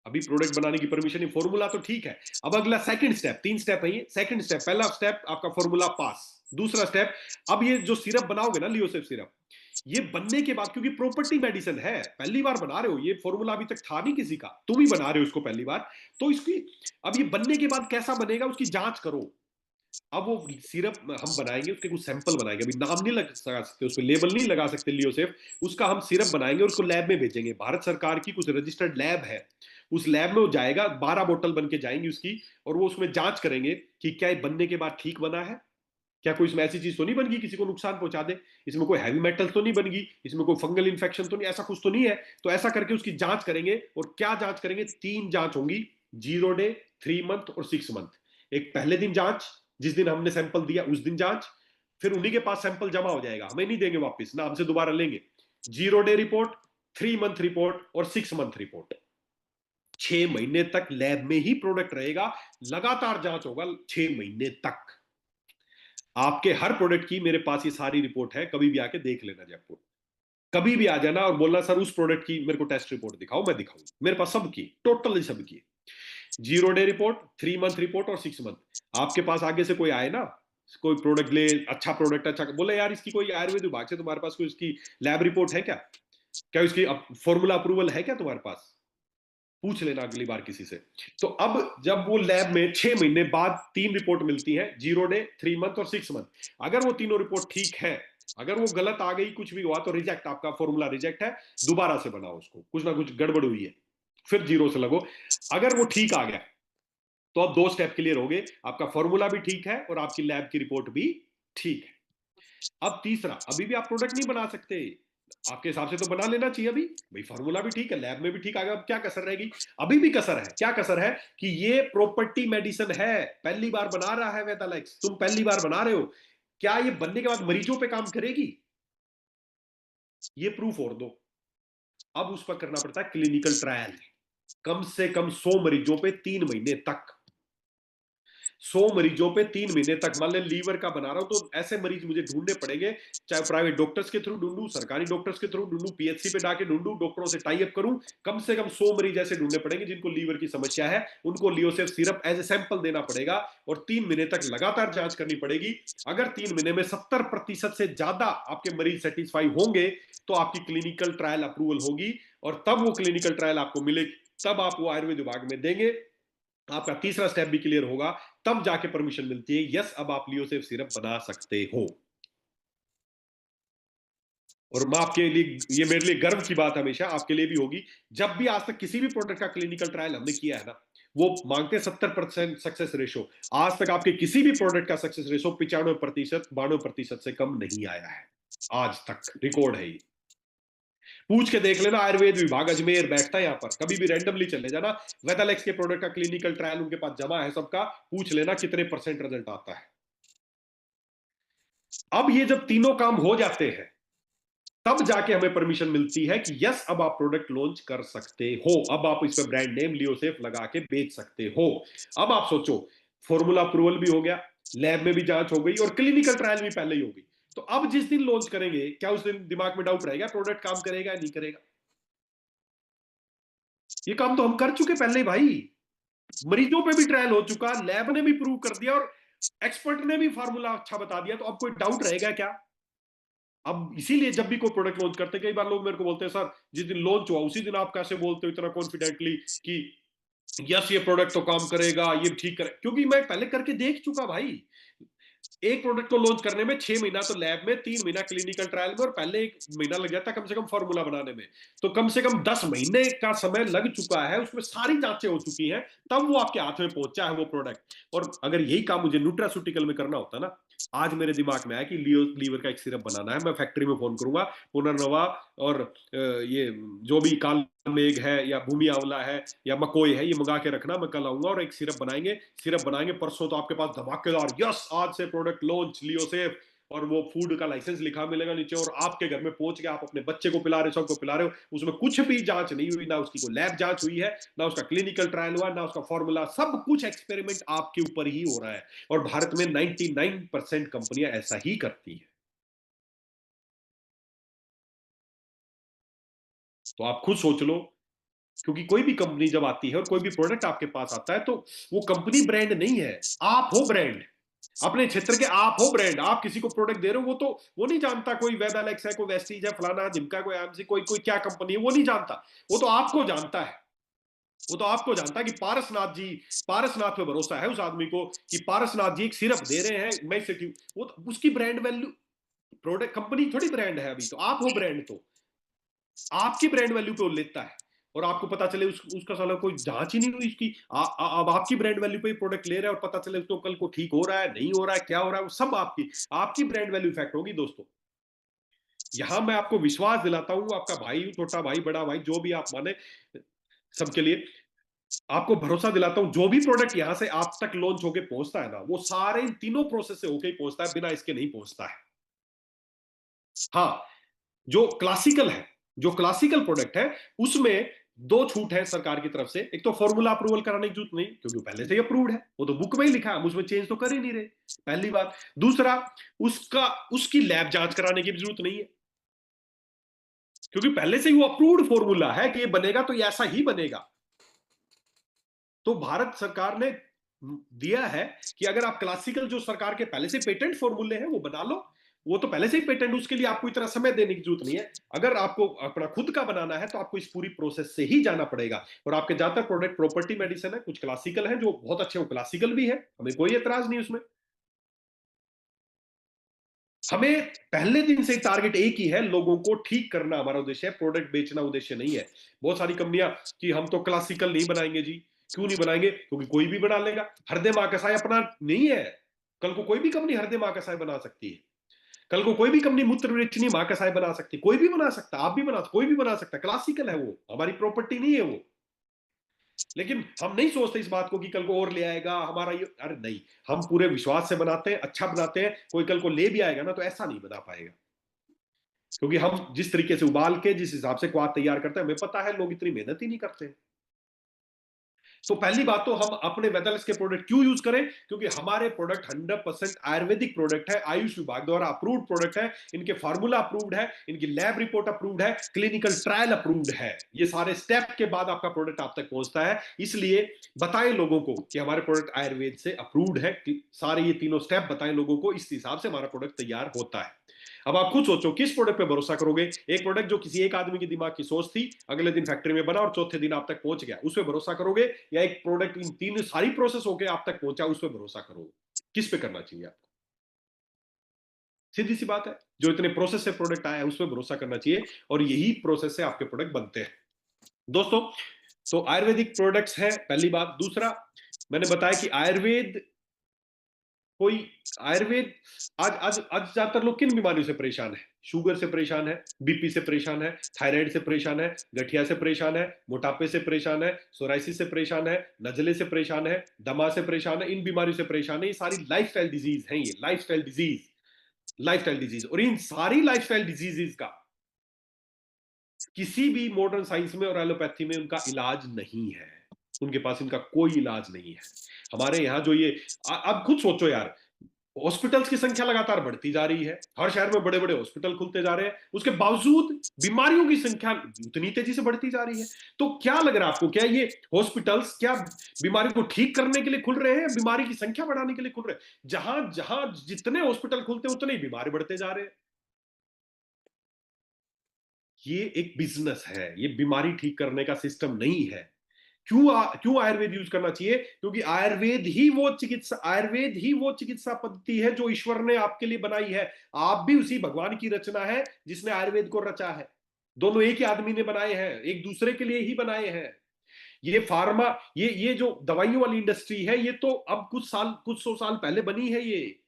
S1: अभी प्रोडक्ट बनाने की परमिशन नहीं, फॉर्मूला तो ठीक है। अब अगला सेकंड स्टेप, 3 स्टेप है ये, सेकंड स्टेप, पहला स्टेप आपका फॉर्मूला पास, दूसरा स्टेप, अब ये जो सिरप बनाओगे ना लियोसेफ सिरप, ये बनने के बाद, क्योंकि प्रॉपर्टी मेडिसिन है, पहली बार बना रहे हो, ये फॉर्मूला अभी तक था नहीं किसी का, तुम ही बना रहे हो इसको पहली बार, तो इसकी अब ये बनने के बाद कैसा बनेगा उसकी जांच करो। अब वो सिरप हम बनाएंगे, उसके कुछ सैंपल बनाएंगे, अभी नाम नहीं लगा सकते, उस पर लेबल नहीं लगा सकते लियोसेफ, उसका हम सिरप बनाएंगे और उसको लैब में भेजेंगे। भारत सरकार की कुछ रजिस्टर्ड लैब है, उस लैब में वो जाएगा, 12 बोतल बन के जाएंगी उसकी, और वो उसमें जांच करेंगे कि क्या ये बनने के बाद ठीक बना है, क्या कोई इसमें ऐसी चीज तो नहीं बन गई किसी को नुकसान पहुंचा दे, इसमें कोई हैवी मेटल तो नहीं बन गई, इसमें कोई फंगल इन्फेक्शन तो नहीं, ऐसा कुछ तो नहीं है। तो ऐसा करके उसकी जांच करेंगे, और क्या जांच करेंगे, 3 जांच होंगी, 0 डे, 3 मंथ और 6 मंथ। एक पहले दिन जांच, जिस दिन हमने सैंपल दिया उस दिन जांच, फिर उन्हीं के पास सैंपल जमा हो जाएगा, हमें नहीं देंगे वापस ना, हमसे दोबारा लेंगे। 0 डे रिपोर्ट, 3 मंथ रिपोर्ट और 6 मंथ रिपोर्ट। 6 महीने तक लैब में ही प्रोडक्ट रहेगा, लगातार जांच होगा 6 महीने तक। आपके हर प्रोडक्ट की मेरे पास ये सारी रिपोर्ट है, कभी भी आके देख लेना जयपुर, कभी भी आ जाना और बोलना सर उस प्रोडक्ट की मेरे को टेस्ट रिपोर्ट दिखाओ, मैं दिखाऊं, मेरे पास सब की, टोटली सब की, 0 डे रिपोर्ट, 3 मंथ रिपोर्ट और 6 मंथ। आपके पास आगे से कोई आए ना, कोई प्रोडक्ट ले, अच्छा प्रोडक्ट, अच्छा बोले यार इसकी कोई आयुर्वेद विभाग से तुम्हारे पास कोई इसकी लैब रिपोर्ट है क्या, क्या इसकी फॉर्मूला अप्रूवल है क्या तुम्हारे पास, पूछ लेना अगली बार किसी से। तो अब जब वो लैब में 6 महीने बाद 3 रिपोर्ट मिलती है, 0 डे, 3 मंथ और 6 मंथ, अगर वो तीनों रिपोर्ट ठीक है अगर वो गलत आ गई, कुछ भी हुआ तो रिजेक्ट, आपका फॉर्मूला रिजेक्ट है, दोबारा से बनाओ उसको, कुछ ना कुछ गड़बड़ हुई है, फिर जीरो से लगो। अगर वो ठीक आ गया तो अब दो स्टेप क्लियर हो गए, आपका फॉर्मूला भी ठीक है और आपकी लैब की रिपोर्ट भी ठीक है। अब तीसरा, अभी भी आप प्रोडक्ट नहीं बना सकते, आपके हिसाब से तो बना लेना चाहिए अभी, भाई फॉर्मूला भी ठीक है, लैब में भी ठीक आ गया, अब क्या कसर रहेगी? अभी भी कसर है। क्या कसर है? कि ये प्रॉपर्टी मेडिसिन है, पहली बार बना रहा है वेदालेक्स, तुम पहली बार बना रहे हो, क्या ये बनने के बाद मरीजों पे काम करेगी? ये प्रूफ और दो। अब उस पर करना पड़ता है क्लिनिकल ट्रायल, कम से कम 100 मरीजों पे 3 महीने तक, 100 मरीजों पे 3 महीने तक। मान लें लीवर का बना रहा हूं तो ऐसे मरीज मुझे ढूंढने पड़ेंगे, चाहे प्राइवेट डॉक्टर्स के थ्रू ढूंढूं, सरकारी डॉक्टर्स के थ्रू ढूंढूं, पीएचसी पे जाके ढूंढूं, डॉक्टरों से टाई अप करूं, कम से कम 100 मरीज ऐसे ढूंढने पड़ेंगे जिनको लीवर की समस्या है, उनको लियोसेफ सिरप एज ए सैंपल देना पड़ेगा और 3 महीने तक लगातार जांच करनी पड़ेगी। अगर 3 महीने में 70% से ज्यादा आपके मरीज सेटिस्फाई होंगे तो आपकी क्लिनिकल ट्रायल अप्रूवल होगी, और तब वो क्लिनिकल ट्रायल आपको मिलेगी, तब आप वो आयुर्वेद विभाग में देंगे, आपका तीसरा स्टेप भी क्लियर होगा, तब जाके परमिशन मिलती है, यस अब आप लियोसेफ सिरप बना सकते हो। और मैं आपके लिए, ये मेरे लिए गर्व की बात हमेशा आपके लिए भी होगी, जब भी आज तक किसी भी प्रोडक्ट का क्लिनिकल ट्रायल हमने किया है ना, वो मांगते 70% सक्सेस रेशो, आज तक आपके किसी भी प्रोडक्ट का सक्सेस रेशो 95%, 92% से कम नहीं आया है, आज तक रिकॉर्ड है ये। पूछ के देख लेना, आयुर्वेद विभाग अजमेर बैठता है यहाँ पर, कभी भी रैंडमली चले जाना, वेदालेक्स के प्रोडक्ट का क्लिनिकल ट्रायल उनके पास जमा है सबका, पूछ लेना कितने परसेंट रिजल्ट आता है। अब ये जब तीनों काम हो जाते हैं तब जाके हमें परमिशन मिलती है कि यस अब आप प्रोडक्ट लॉन्च कर सकते हो, अब आप इस पे ब्रांड नेम लियोसेफ लगा के बेच सकते हो। अब आप सोचो, फॉर्मूला अप्रूवल भी हो गया, लैब में भी जांच हो गई और क्लिनिकल ट्रायल भी पहले ही हो गई, तो अब जिस दिन लॉन्च करेंगे क्या उस दिन दिमाग में डाउट रहेगा प्रोडक्ट काम करेगा या नहीं करेगा? ये काम तो हम कर चुके पहले ही भाई, मरीजों पे भी ट्रायल हो चुका, लैब ने भी प्रूव कर दिया और एक्सपर्ट ने भी फार्मूला अच्छा बता दिया, तो अब कोई डाउट रहेगा क्या? अब इसीलिए जब भी कोई प्रोडक्ट लॉन्च करते हैं, कई बार लोग मेरे को बोलते हैं सर जिस दिन लॉन्च हुआ उसी दिन आप कैसे बोलते हो इतना कॉन्फिडेंटली कि यस ये प्रोडक्ट तो काम करेगा, ये ठीक करे, क्योंकि मैं पहले करके देख चुका भाई। एक प्रोडक्ट को लॉन्च करने में 6 महीना तो लैब में, 3 महीना क्लिनिकल ट्रायल में, और पहले 1 महीना लग जाता कम से कम फॉर्मूला बनाने में, तो कम से कम 10 महीने का समय लग चुका है, उसमें सारी जांचें हो चुकी हैं, तब वो आपके हाथ में पहुंचा है वो प्रोडक्ट। और अगर यही काम मुझे न्यूट्रास्यूटिकल में करना होता ना, आज मेरे दिमाग में आया कि लीवर का एक सिरप बनाना है, मैं फैक्ट्री में फोन करूंगा, पुनर्नवा और ये जो भी काल मेघ है या भूमि आंवला है या मकोई है, ये मंगा के रखना, मैं कल आऊंगा और एक सिरप बनाएंगे परसों, तो आपके पास धमाकेदार यस आज से प्रोडक्ट लॉन्च लियोसेफ, और वो फूड का लाइसेंस लिखा मिलेगा नीचे, और आपके घर में पहुंच के आप अपने बच्चे को पिला रहे हो, सबको पिला रहे हो, उसमें कुछ भी जांच नहीं हुई, ना उसकी कोई लैब जांच हुई है, ना उसका क्लिनिकल ट्रायल हुआ, ना उसका फॉर्मूला, सब कुछ एक्सपेरिमेंट आपके ऊपर ही हो रहा है। और भारत में 99% कंपनियां ऐसा ही करती है। तो आप खुद सोच लो, क्योंकि कोई भी कंपनी जब आती है और कोई भी प्रोडक्ट आपके पास आता है, तो वो कंपनी ब्रांड नहीं है, आप हो ब्रांड, अपने क्षेत्र के आप हो ब्रांड। आप किसी को प्रोडक्ट दे रहे हो, वो तो वो नहीं जानता कोई वेदालेक्स है, कोई वेस्टीज है, फलाना जिमका, कोई एमसी, कोई क्या कंपनी है, वो नहीं जानता, वो तो आपको जानता है। वो तो आपको जानता है कि पारसनाथ जी, पारसनाथ पे भरोसा है उस आदमी को कि पारसनाथ जी एक सिरप दे रहे हैं, मैं इसे क्यों, वो तो उसकी ब्रांड वैल्यू, प्रोडक्ट कंपनी थोड़ी ब्रांड है, अभी तो आप हो ब्रांड, तो आपकी ब्रांड वैल्यू पे वो लेता है। और आपको पता चले उसका साला कोई जांच ही नहीं हुई इसकी, अब आपकी ब्रांड वैल्यू पे प्रोडक्ट ले रहा है और पता चले उसको कल को ठीक हो रहा है, नहीं हो रहा है, क्या हो रहा है, वो सब आपकी आपकी ब्रांड वैल्यू इफेक्ट होगी दोस्तों। यहां मैं आपको विश्वास दिलाता हूं, आपका भाई, छोटा भाई, बड़ा भाई, जो भी आप माने, सबके लिए आपको भरोसा दिलाता हूं, जो भी प्रोडक्ट यहां से आप तक लॉन्च होके पहुंचता है ना, वो सारे इन तीनों प्रोसेस से होके ही पहुंचता है, बिना इसके नहीं पहुंचता है। हाँ, जो क्लासिकल है, जो क्लासिकल प्रोडक्ट है, उसमें दो छूट है सरकार की तरफ से। एक तो फॉर्मूला अप्रूवल कराने की जरूरत नहीं, क्योंकि पहले से ही अप्रूव्ड है, वो तो बुक में ही लिखा है, हम उसमें चेंज तो कर ही नहीं रहे, पहली बात। दूसरा, उसका उसकी लैब जांच कराने की भी जरूरत नहीं है, क्योंकि पहले से ही वो अप्रूव्ड फॉर्मूला है कि ये बनेगा तो ये ऐसा ही बनेगा। तो भारत सरकार ने दिया है कि अगर आप क्लासिकल, जो सरकार के पहले से पेटेंट फॉर्मूले हैं, वो बना लो, वो तो पहले से ही पेटेंट, उसके लिए आपको इतना समय देने की जरूरत नहीं है। अगर आपको अपना खुद का बनाना है तो आपको इस पूरी प्रोसेस से ही जाना पड़ेगा। और आपके ज्यादातर प्रोडक्ट प्रॉपर्टी मेडिसिन है, कुछ क्लासिकल है जो बहुत अच्छे, वो क्लासिकल भी है, हमें कोई एतराज नहीं उसमें। हमें पहले दिन से टारगेट एक ही है, लोगों को ठीक करना हमारा उद्देश्य है, प्रोडक्ट बेचना उद्देश्य नहीं है। बहुत सारी कंपनियां कि हम तो क्लासिकल नहीं बनाएंगे जी। क्यों नहीं बनाएंगे? क्योंकि कोई भी बना लेगा। हरदे माकसाई अपना नहीं है। कल को कोई भी कंपनी हरदे माकसाई बना सकती है। कल को कोई भी कंपनी मूत्रविरेचनी माकसाई बना सकती है। कोई भी बना सकता, आप भी बना, कोई भी बना सकता। क्लासिकल है वो, हमारी प्रॉपर्टी नहीं है वो। लेकिन हम नहीं सोचते इस बात को कि कल को और ले आएगा हमारा ये, अरे नहीं। हम पूरे विश्वास से बनाते हैं, अच्छा बनाते हैं। कोई कल को ले भी आएगा ना तो ऐसा नहीं बना पाएगा। क्योंकि हम जिस तरीके से उबाल के जिस हिसाब से क्वाथ तैयार करते हैं, हमें पता है लोग इतनी मेहनत ही नहीं करते। तो पहली बात तो हम अपने वेदर्स के प्रोडक्ट क्यों यूज करें? क्योंकि हमारे प्रोडक्ट 100% आयुर्वेदिक प्रोडक्ट है, आयुष विभाग द्वारा अप्रूव्ड प्रोडक्ट है, इनके फार्मूला अप्रूव्ड है, इनकी लैब रिपोर्ट अप्रूव्ड है, क्लिनिकल ट्रायल अप्रूव्ड है। ये सारे स्टेप के बाद आपका प्रोडक्ट आप तक पहुंचता है। इसलिए बताएं लोगों को कि हमारे प्रोडक्ट आयुर्वेद से अप्रूव्ड है। सारे ये तीनों स्टेप बताएं लोगों को, इस हिसाब से हमारा प्रोडक्ट तैयार होता है। अब आप खुद सोचो किस प्रोडक्ट पे भरोसा करोगे? एक प्रोडक्ट जो किसी एक आदमी के दिमाग की सोच थी, अगले दिन फैक्ट्री में बना और चौथे दिन आप तक पहुंच गया, उस पर भरोसा करोगे? या एक प्रोडक्ट इन तीन सारी प्रोसेस होकर आप तक पहुंचा, उस पर भरोसा करोगे? किस पे करना चाहिए आपको? सीधी सी बात है, जो इतने प्रोसेस से प्रोडक्ट आया है उस पर भरोसा करना चाहिए, और यही प्रोसेस से आपके प्रोडक्ट बनते हैं दोस्तों। तो आयुर्वेदिक प्रोडक्ट्स है पहली बात। दूसरा, मैंने बताया कि आयुर्वेद कोई आयुर्वेद आज आज आज ज्यादातर लोग किन बीमारियों से परेशान है? शुगर से परेशान है, बीपी से परेशान है, थायराइड से परेशान है, गठिया से परेशान है, मोटापे से परेशान है, सोराइसिस से परेशान है, नजले से परेशान है, दमा से परेशान है। इन बीमारियों से परेशान है। ये सारी लाइफस्टाइल डिजीज हैं, ये लाइफस्टाइल डिजीज, लाइफस्टाइल डिजीज। और इन सारी लाइफस्टाइल डिजीजेस का किसी भी मॉडर्न साइंस में और एलोपैथी में उनका इलाज नहीं है। उनके पास इनका कोई इलाज नहीं है। हमारे यहाँ जो ये आप खुद सोचो यार, हॉस्पिटल्स की संख्या लगातार बढ़ती जा रही है, हर शहर में बड़े बड़े हॉस्पिटल खुलते जा रहे हैं, उसके बावजूद बीमारियों की संख्या उतनी तेजी से बढ़ती जा रही है। तो क्या लग रहा है आपको, क्या ये हॉस्पिटल्स क्या बीमारी को ठीक करने के लिए खुल रहे हैं, बीमारी की संख्या बढ़ाने के लिए खुल रहे हैं? जहां जहां जितने हॉस्पिटल खुलते हैं उतने ही बीमारी बढ़ते जा रहे हैं। ये एक बिजनेस है, ये बीमारी ठीक करने का सिस्टम नहीं है। क्यों आयुर्वेद यूज करना चाहिए? क्योंकि आयुर्वेद ही वो चिकित्सा पद्धति है जो ईश्वर ने आपके लिए बनाई है। आप भी उसी भगवान की रचना है जिसने आयुर्वेद को रचा है। दोनों एक ही आदमी ने बनाए हैं, एक दूसरे के लिए ही बनाए हैं। ये फार्मा, ये जो दवाइयों वाली इंडस्ट्री है, ये तो अब कुछ सौ साल पहले बनी है। ये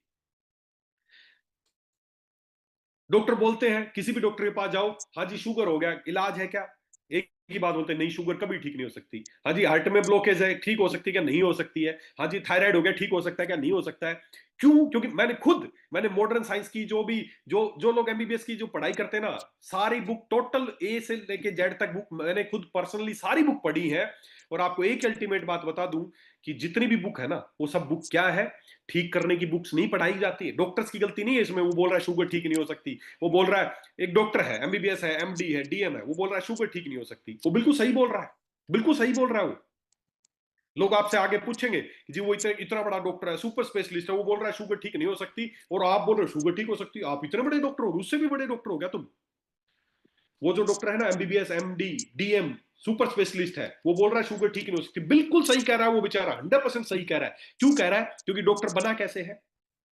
S1: डॉक्टर बोलते हैं, किसी भी डॉक्टर के पास जाओ, हाँ जी शुगर हो गया, इलाज है क्या? एक ही बात बोलते हैं, नहीं शुगर कभी ठीक नहीं हो सकती। हाँ जी हार्ट में ब्लॉकेज है, ठीक हो सकती है क्या? नहीं हो सकती है। हाँ जी थायराइड हो गया, ठीक हो सकता है क्या? नहीं हो सकता है। क्यों? क्योंकि मैंने मॉडर्न साइंस की जो भी जो जो लोग एमबीबीएस की जो पढ़ाई करते हैं ना, सारी बुक टोटल ए से लेके जेड तक बुक मैंने खुद पर्सनली सारी बुक पढ़ी है। और आपको एक अल्टीमेट बात बता दूं कि जितनी भी बुक है ना, वो सब बुक क्या है? ठीक करने की बुक्स नहीं पढ़ाई जाती है। डॉक्टर्स की गलती नहीं है इसमें। वो बोल रहा है शुगर ठीक नहीं हो सकती, वो बोल रहा है, एक डॉक्टर है, एमबीबीएस है, एमडी है, डीएम है, वो बोल रहा है शुगर ठीक नहीं हो सकती। वो बिल्कुल सही बोल रहा है, बिल्कुल सही बोल रहा है वो। लोग आपसे आगे पूछेंगे कि जी वो इतना इतना बड़ा डॉक्टर है, सुपर स्पेशलिस्ट है, वो बोल रहा है शुगर ठीक नहीं हो सकती, और आप बोल रहे हो शुगर ठीक हो सकती। आप इतने बड़े डॉक्टर हो, उससे भी बड़े डॉक्टर हो गया तुम। वो जो डॉक्टर है ना, MBBS, MD, DM, super specialist है, वो बोल रहा है शुगर ठीक नहीं हो सकती। बिल्कुल सही कह रहा है वो बेचारा, 100% सही कह रहा है। क्यों कह रहा है? क्योंकि डॉक्टर बना कैसे है?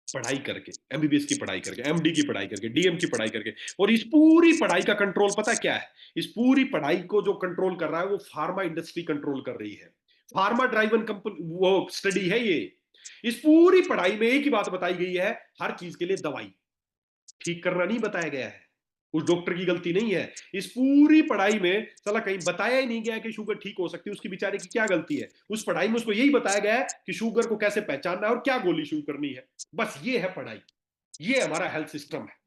S1: पढ़ाई करके, एमबीबीएस की पढ़ाई करके, एमडी की पढ़ाई करके, डीएम की पढ़ाई करके। और इस पूरी पढ़ाई का कंट्रोल पता है क्या है? इस पूरी पढ़ाई को जो कंट्रोल कर रहा है वो फार्मा इंडस्ट्री कंट्रोल कर रही है। फार्मा ड्राइवन कंपनी वो स्टडी है ये। इस पूरी पढ़ाई में एक ही बात बताई गई है, हर चीज के लिए दवाई ठीक करना नहीं बताया गया है। उस डॉक्टर की गलती नहीं है। इस पूरी पढ़ाई में साला कहीं बताया ही नहीं गया कि शुगर ठीक हो सकती है। उसकी बेचारे की क्या गलती है? उस पढ़ाई में उसको यही बताया गया है कि शुगर को कैसे पहचानना है और क्या गोली शुरू करनी है। बस ये है पढ़ाई। ये हमारा हेल्थ सिस्टम है।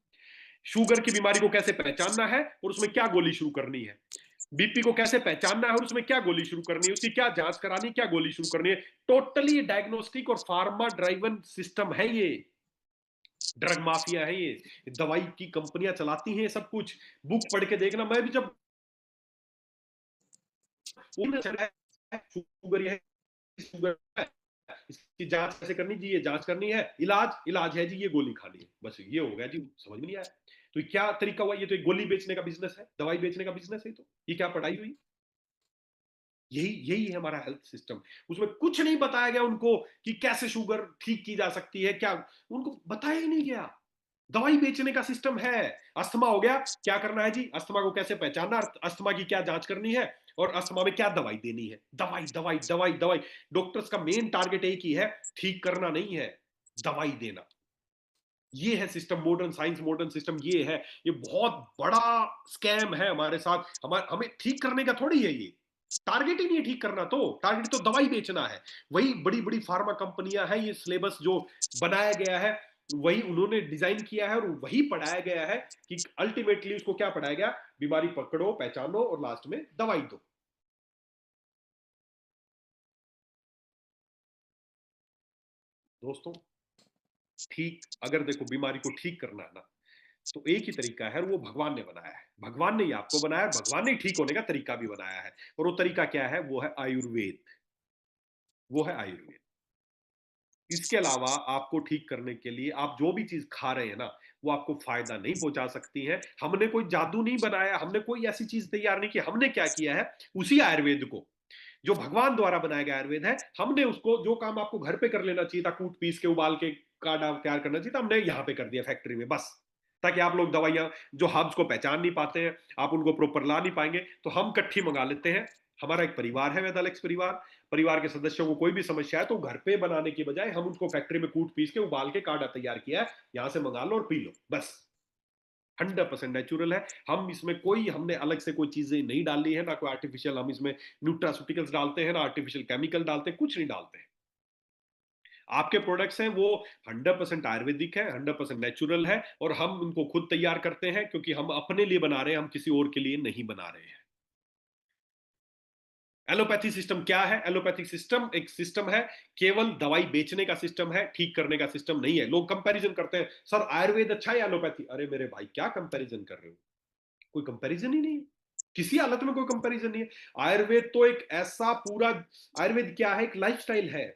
S1: शुगर की बीमारी को कैसे पहचानना है और उसमें क्या गोली शुरू करनी है। बीपी को कैसे पहचानना है और उसमें क्या गोली शुरू करनी है, उसकी क्या जांच करानी, क्या गोली शुरू करनी है। टोटली डायग्नोस्टिक और फार्मा ड्राइवन सिस्टम है ये। ड्रग माफिया है ये, दवाई की कंपनियां चलाती हैं सब कुछ। बुक पढ़ के देखना, मैं भी जब शुगर है, शुगर है, इसकी जांच कैसे करनी जी, ये जांच करनी है, इलाज है जी, ये गोली खानी है, बस ये हो गया जी। समझ में नहीं आया। तो ये क्या तरीका हुआ? ये तो एक गोली बेचने का बिजनेस है, दवाई बेचने का बिजनेस है। तो ये क्या पढ़ाई हुई? यही यही है हमारा हेल्थ सिस्टम। उसमें कुछ नहीं बताया गया उनको कि कैसे शुगर ठीक की जा सकती है, क्या उनको बताया ही नहीं गया। दवाई बेचने का सिस्टम है। अस्थमा हो गया, क्या करना है जी, अस्थमा को कैसे पहचानना, अस्थमा की क्या जांच करनी है और अस्थमा में क्या दवाई देनी है, दवाई दवाई दवाई दवाई। डॉक्टर्स का मेन टारगेट एक ही है, ठीक करना नहीं है, दवाई देना। ये है system, modern science, modern system ये है। ये बहुत बड़ा स्कैम है हमारे साथ। हमें ठीक करने का थोड़ी है ये, टारगेट ही नहीं है ठीक करना, तो टारगेट तो दवाई बेचना है। वही बड़ी बड़ी फार्मा कंपनियां हैं, ये सिलेबस जो बनाया गया है वही उन्होंने डिजाइन किया है और वही पढ़ाया गया है कि अल्टीमेटली उसको क्या पढ़ाया गया, बीमारी पकड़ो, पहचानो और लास्ट में दवाई दो। दोस्तों, ठीक अगर देखो बीमारी को ठीक करना है ना, तो एक ही तरीका है, और वो भगवान ने बनाया है। भगवान ने ही आपको बनाया है, भगवान ने ही ठीक होने का तरीका भी बनाया है। और वो तरीका क्या है, वो है आयुर्वेद। वो है आयुर्वेद। इसके अलावा आपको ठीक करने के लिए आप जो भी चीज खा रहे हैं ना, वो आपको फायदा नहीं पहुंचा सकती है। हमने कोई जादू नहीं बनाया, हमने कोई ऐसी चीज तैयार नहीं की। हमने क्या किया है, उसी आयुर्वेद को, जो भगवान द्वारा बनाया गया आयुर्वेद है, हमने उसको, जो काम आपको घर पे कर लेना चाहिए था, कूट पीस के उबाल के काढ़ा तैयार करना चाहिए था, हमने यहाँ पे कर दिया फैक्ट्री में बस। ताकि आप लोग दवाइयां जो हर्ब्स को पहचान नहीं पाते हैं, आप उनको प्रॉपर ला नहीं पाएंगे, तो हम कट्ठी मंगा लेते हैं। हमारा एक परिवार है, वेदालेक्स परिवार। परिवार के सदस्यों को कोई भी समस्या है तो घर पे बनाने के बजाय हम उनको फैक्ट्री में कूट पीस के उबाल के काढ़ा तैयार किया है, यहां से मंगा लो और पी लो बस। 100% नेचुरल है। हम इसमें कोई, हमने अलग से कोई चीजें नहीं डाली है, ना कोई आर्टिफिशियल हम इसमें न्यूट्रास्यूटिकल्स डालते हैं, ना आर्टिफिशियल केमिकल डालते हैं, कुछ नहीं डालते हैं। आपके प्रोडक्ट्स हैं वो 100% आयुर्वेदिक है, 100% नेचुरल है, और हम उनको खुद तैयार करते हैं क्योंकि हम अपने लिए बना रहे हैं, हम किसी और के लिए नहीं बना रहे हैं। एलोपैथी सिस्टम क्या है? एलोपैथिक सिस्टम एक सिस्टम है, केवल दवाई बेचने का सिस्टम है, ठीक करने का सिस्टम नहीं है। लोग कंपैरिजन करते हैं, सर आयुर्वेद अच्छा है एलोपैथी। अरे मेरे भाई, क्या कंपैरिजन कर रहे हो? कोई कंपैरिजन ही नहीं है, किसी हालत में कोई कंपैरिजन नहीं है। आयुर्वेद तो एक ऐसा पूरा, आयुर्वेद क्या है, एक लाइफस्टाइल है।